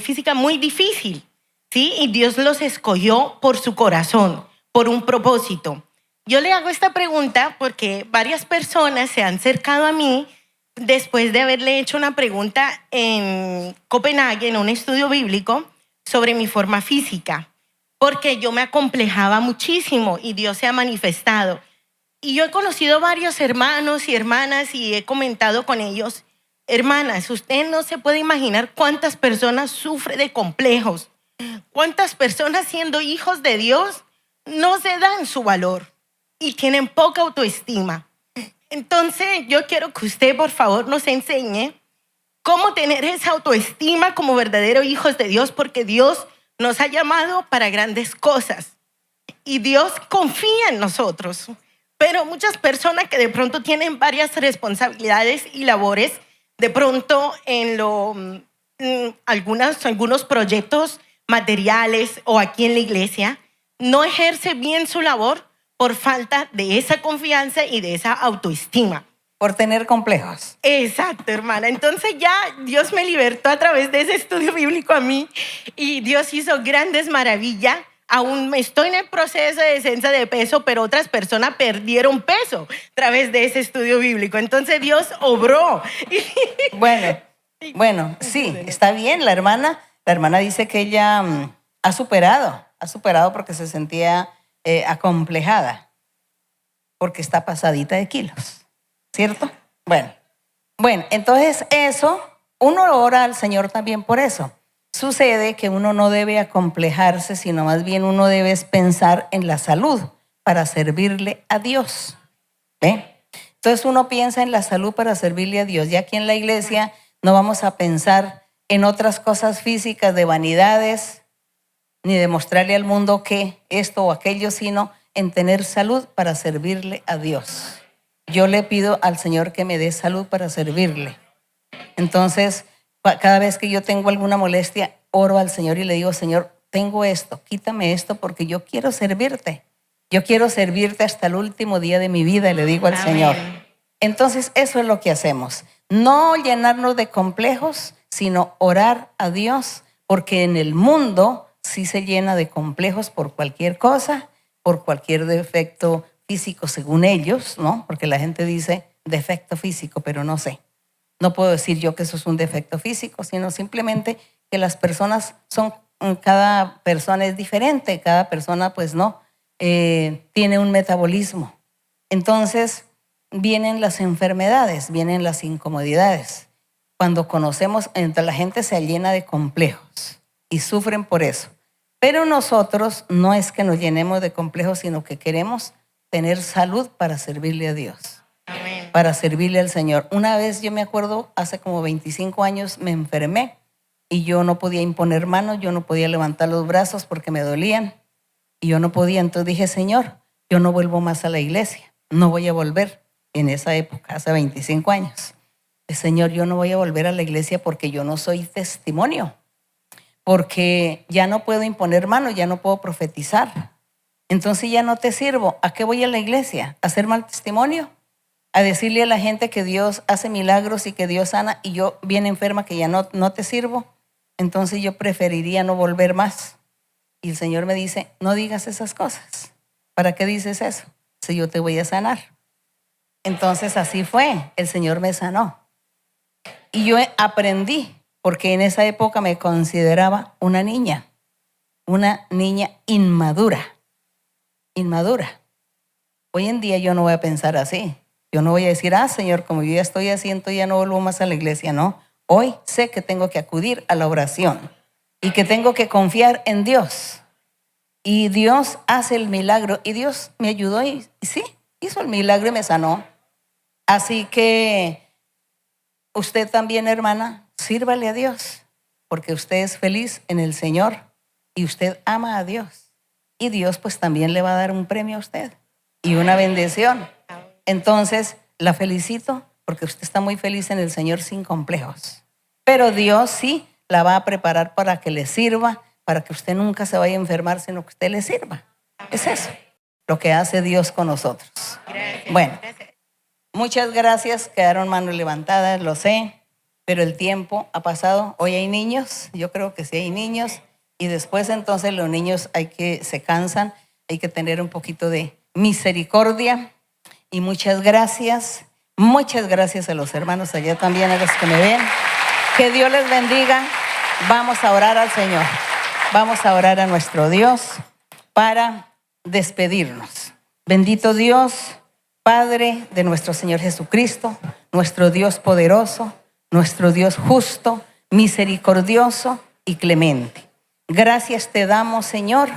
Speaker 13: física muy difícil, ¿sí? Y Dios los escogió por su corazón, por un propósito. Yo le hago esta pregunta porque varias personas se han acercado a mí después de haberle hecho una pregunta en Copenhague, en un estudio bíblico, sobre mi forma física, porque yo me acomplejaba muchísimo y Dios se ha manifestado. Y yo he conocido varios hermanos y hermanas y he comentado con ellos, hermanas, usted no se puede imaginar cuántas personas sufren de complejos, cuántas personas siendo hijos de Dios no se dan su valor y tienen poca autoestima. Entonces yo quiero que usted por favor nos enseñe cómo tener esa autoestima como verdaderos hijos de Dios, porque Dios nos ha llamado para grandes cosas y Dios confía en nosotros. Pero muchas personas que de pronto tienen varias responsabilidades y labores, de pronto en algunos proyectos materiales o aquí en la iglesia, no ejerce bien su labor por falta de esa confianza y de esa autoestima.
Speaker 3: Por tener complejos.
Speaker 13: Exacto, hermana. Entonces ya Dios me libertó a través de ese estudio bíblico a mí y Dios hizo grandes maravillas. Aún estoy en el proceso de descenso de peso, pero otras personas perdieron peso a través de ese estudio bíblico. Entonces Dios obró.
Speaker 3: Bueno, sí, está bien. La hermana dice que ella ha superado porque se sentía acomplejada, porque está pasadita de kilos. ¿Cierto? Bueno, entonces eso, uno ora al Señor también por eso. Sucede que uno no debe acomplejarse, sino más bien uno debe pensar en la salud para servirle a Dios. ¿Ve? Entonces uno piensa en la salud para servirle a Dios. Ya aquí en la iglesia no vamos a pensar en otras cosas físicas de vanidades, ni de mostrarle al mundo que esto o aquello, sino en tener salud para servirle a Dios. Yo le pido al Señor que me dé salud para servirle. Entonces, cada vez que yo tengo alguna molestia, oro al Señor y le digo, Señor, tengo esto, quítame esto porque yo quiero servirte. Yo quiero servirte hasta el último día de mi vida, y le digo al Señor. Entonces, eso es lo que hacemos. No llenarnos de complejos, sino orar a Dios, porque en el mundo sí se llena de complejos por cualquier cosa, por cualquier defecto físico según ellos, ¿no? Porque la gente dice defecto físico, pero no sé. No puedo decir yo que eso es un defecto físico, sino simplemente que las personas cada persona es diferente, cada persona pues no tiene un metabolismo. Entonces vienen las enfermedades, vienen las incomodidades. Cuando conocemos, entre la gente se llena de complejos y sufren por eso. Pero nosotros no es que nos llenemos de complejos, sino que queremos tener salud para servirle a Dios, para servirle al Señor. Una vez yo me acuerdo, hace como 25 años me enfermé y yo no podía imponer manos, yo no podía levantar los brazos porque me dolían y yo no podía. Entonces dije, Señor, yo no vuelvo más a la iglesia, no voy a volver. En esa época, hace 25 años. Señor, yo no voy a volver a la iglesia porque yo no soy testimonio, porque ya no puedo imponer manos, ya no puedo profetizar. Entonces ya no te sirvo. ¿A qué voy a la iglesia? ¿A hacer mal testimonio? ¿A decirle a la gente que Dios hace milagros y que Dios sana y yo bien enferma que ya no te sirvo? Entonces yo preferiría no volver más. Y el Señor me dice, no digas esas cosas. ¿Para qué dices eso? Si yo te voy a sanar. Entonces así fue, el Señor me sanó. Y yo aprendí, porque en esa época me consideraba una niña inmadura. Hoy en día yo no voy a pensar así. Yo no voy a decir, Señor, como yo ya estoy así, entonces ya no vuelvo más a la iglesia. No, hoy sé que tengo que acudir a la oración y que tengo que confiar en Dios. Y Dios hace el milagro y Dios me ayudó y sí, hizo el milagro y me sanó. Así que usted también, hermana, sírvale a Dios, porque usted es feliz en el Señor y usted ama a Dios. Y Dios pues también le va a dar un premio a usted y una bendición. Entonces, la felicito porque usted está muy feliz en el Señor sin complejos. Pero Dios sí la va a preparar para que le sirva, para que usted nunca se vaya a enfermar, sino que usted le sirva. Es eso lo que hace Dios con nosotros. Bueno. Muchas gracias, quedaron manos levantadas, lo sé, pero el tiempo ha pasado. Hoy hay niños, yo creo que sí hay niños, y después entonces los niños se cansan, hay que tener un poquito de misericordia. Y muchas gracias a los hermanos allá también, a los que me ven. Que Dios les bendiga. Vamos a orar al Señor, vamos a orar a nuestro Dios para despedirnos. Bendito Dios, Padre de nuestro Señor Jesucristo, nuestro Dios poderoso, nuestro Dios justo, misericordioso y clemente. Gracias te damos, Señor,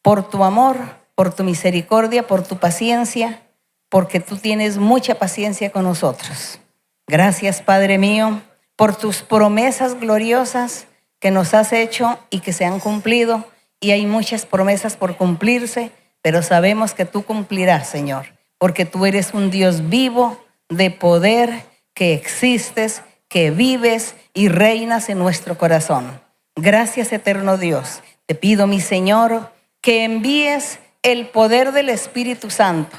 Speaker 3: por tu amor, por tu misericordia, por tu paciencia, porque tú tienes mucha paciencia con nosotros. Gracias, Padre mío, por tus promesas gloriosas que nos has hecho y que se han cumplido. Y hay muchas promesas por cumplirse, pero sabemos que tú cumplirás, Señor, porque tú eres un Dios vivo, de poder, que existes, que vives y reinas en nuestro corazón. Gracias, eterno Dios. Te pido, mi Señor, que envíes el poder del Espíritu Santo.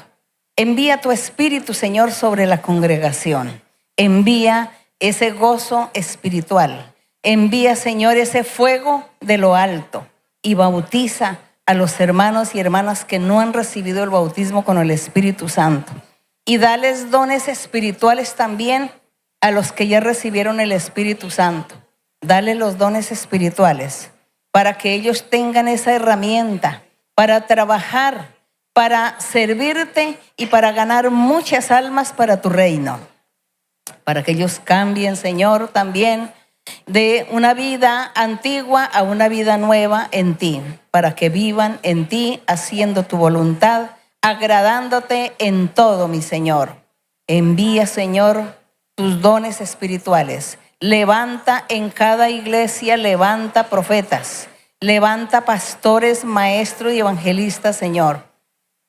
Speaker 3: Envía tu Espíritu, Señor, sobre la congregación. Envía ese gozo espiritual. Envía, Señor, ese fuego de lo alto y bautiza a los hermanos y hermanas que no han recibido el bautismo con el Espíritu Santo. Y dales dones espirituales también a los que ya recibieron el Espíritu Santo. Dale los dones espirituales para que ellos tengan esa herramienta para trabajar, para servirte y para ganar muchas almas para tu reino. Para que ellos cambien, Señor, también de una vida antigua a una vida nueva en ti, para que vivan en ti haciendo tu voluntad, agradándote en todo, mi Señor. Envía, Señor, tus dones espirituales. Levanta en cada iglesia, levanta profetas, levanta pastores, maestros y evangelistas, Señor,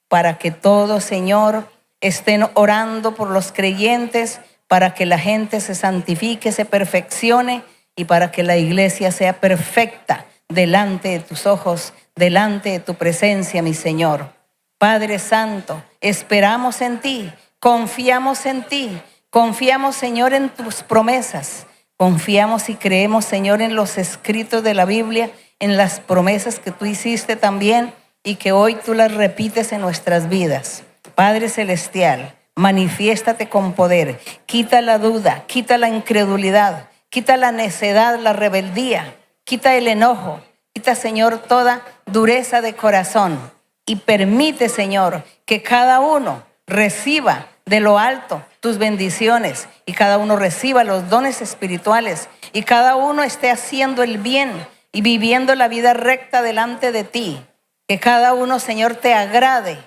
Speaker 3: para que todos, Señor, estén orando por los creyentes, para que la gente se santifique, se perfeccione y para que la iglesia sea perfecta delante de tus ojos, delante de tu presencia, mi Señor. Padre Santo, esperamos en ti, confiamos en ti, confiamos, Señor, en tus promesas, confiamos y creemos, Señor, en los escritos de la Biblia, en las promesas que tú hiciste también y que hoy tú las repites en nuestras vidas. Padre Celestial, manifiéstate con poder, quita la duda, quita la incredulidad, quita la necedad, la rebeldía, quita el enojo, quita, Señor, toda dureza de corazón y permite, Señor, que cada uno reciba de lo alto tus bendiciones y cada uno reciba los dones espirituales y cada uno esté haciendo el bien y viviendo la vida recta delante de ti. Que cada uno, Señor, te agrade,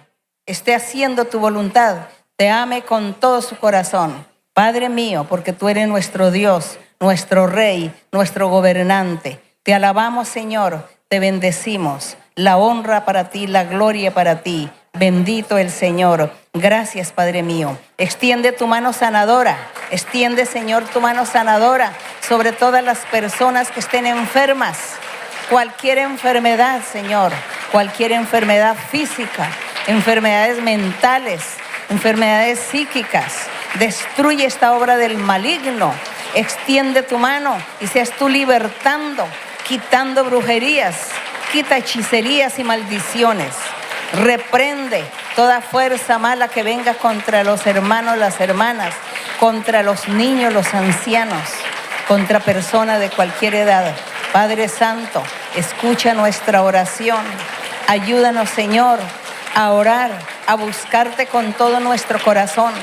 Speaker 3: esté haciendo tu voluntad, te ame con todo su corazón. Padre mío, porque tú eres nuestro Dios, nuestro Rey, nuestro gobernante. Te alabamos, Señor, te bendecimos. La honra para ti, la gloria para ti. Bendito el Señor. Gracias, Padre mío. Extiende tu mano sanadora. Extiende, Señor, tu mano sanadora sobre todas las personas que estén enfermas. Cualquier enfermedad, Señor, cualquier enfermedad física, enfermedades mentales, enfermedades psíquicas. Destruye esta obra del maligno. Extiende tu mano y seas tú libertando, quitando brujerías, quita hechicerías y maldiciones. Reprende toda fuerza mala que venga contra los hermanos, las hermanas, contra los niños, los ancianos, contra personas de cualquier edad. Padre Santo, escucha nuestra oración. Ayúdanos, Señor, a orar, a buscarte con todo nuestro corazón.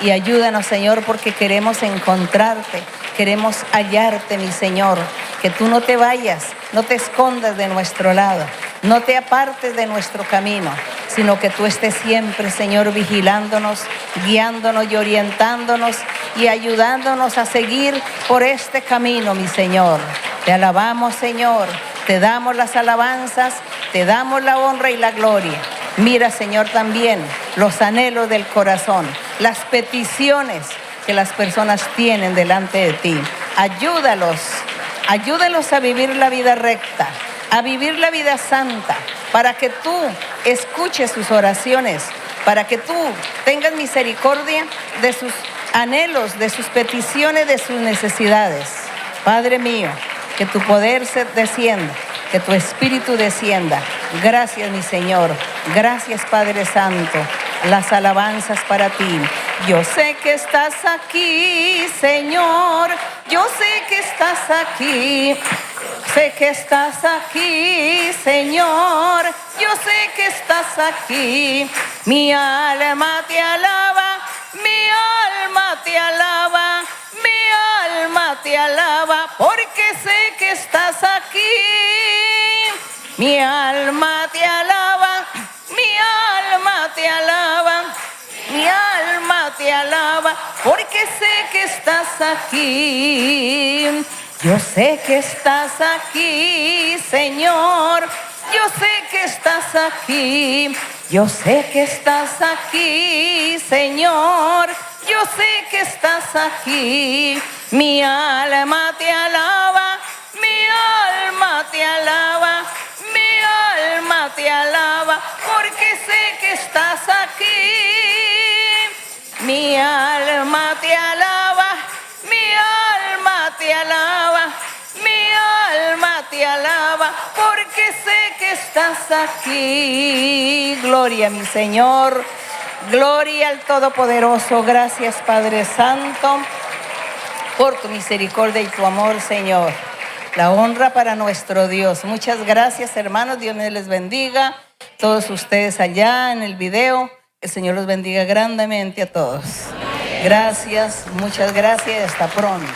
Speaker 3: Y ayúdanos, Señor, porque queremos encontrarte, queremos hallarte, mi Señor. Que tú no te vayas, no te escondas de nuestro lado, no te apartes de nuestro camino, sino que tú estés siempre, Señor, vigilándonos, guiándonos y orientándonos y ayudándonos a seguir por este camino, mi Señor. Te alabamos, Señor, te damos las alabanzas, te damos la honra y la gloria. Mira, Señor, también los anhelos del corazón, las peticiones que las personas tienen delante de ti. Ayúdalos a vivir la vida recta, a vivir la vida santa, para que tú escuches sus oraciones, para que tú tengas misericordia de sus anhelos, de sus peticiones, de sus necesidades. Padre mío, que tu poder se descienda, que tu espíritu descienda. Gracias, mi Señor. Gracias, Padre Santo. Las alabanzas para ti. Yo sé que estás aquí, Señor. Yo sé que estás aquí. Sé que estás aquí, Señor. Yo sé que estás aquí. Mi alma te alaba. Mi alma te alaba. Mi alma te alaba. Porque sé que estás aquí. Mi alma te alaba. Mi alma te alaba. Mi alma te alaba, porque sé que estás aquí. Yo sé que estás aquí, Señor. Yo sé que estás aquí. Yo sé que estás aquí, Señor. Yo sé que estás aquí. Mi alma te alaba. Mi alma te alaba. Mi alma te alaba, porque sé que estás aquí. Mi alma te alaba, mi alma te alaba, mi alma te alaba, porque sé que estás aquí. Gloria, mi Señor, gloria al Todopoderoso. Gracias, Padre Santo, por tu misericordia y tu amor, Señor. La honra para nuestro Dios. Muchas gracias, hermanos. Dios les bendiga. Todos ustedes allá en el video. El Señor los bendiga grandemente a todos. Gracias, muchas gracias. Hasta pronto.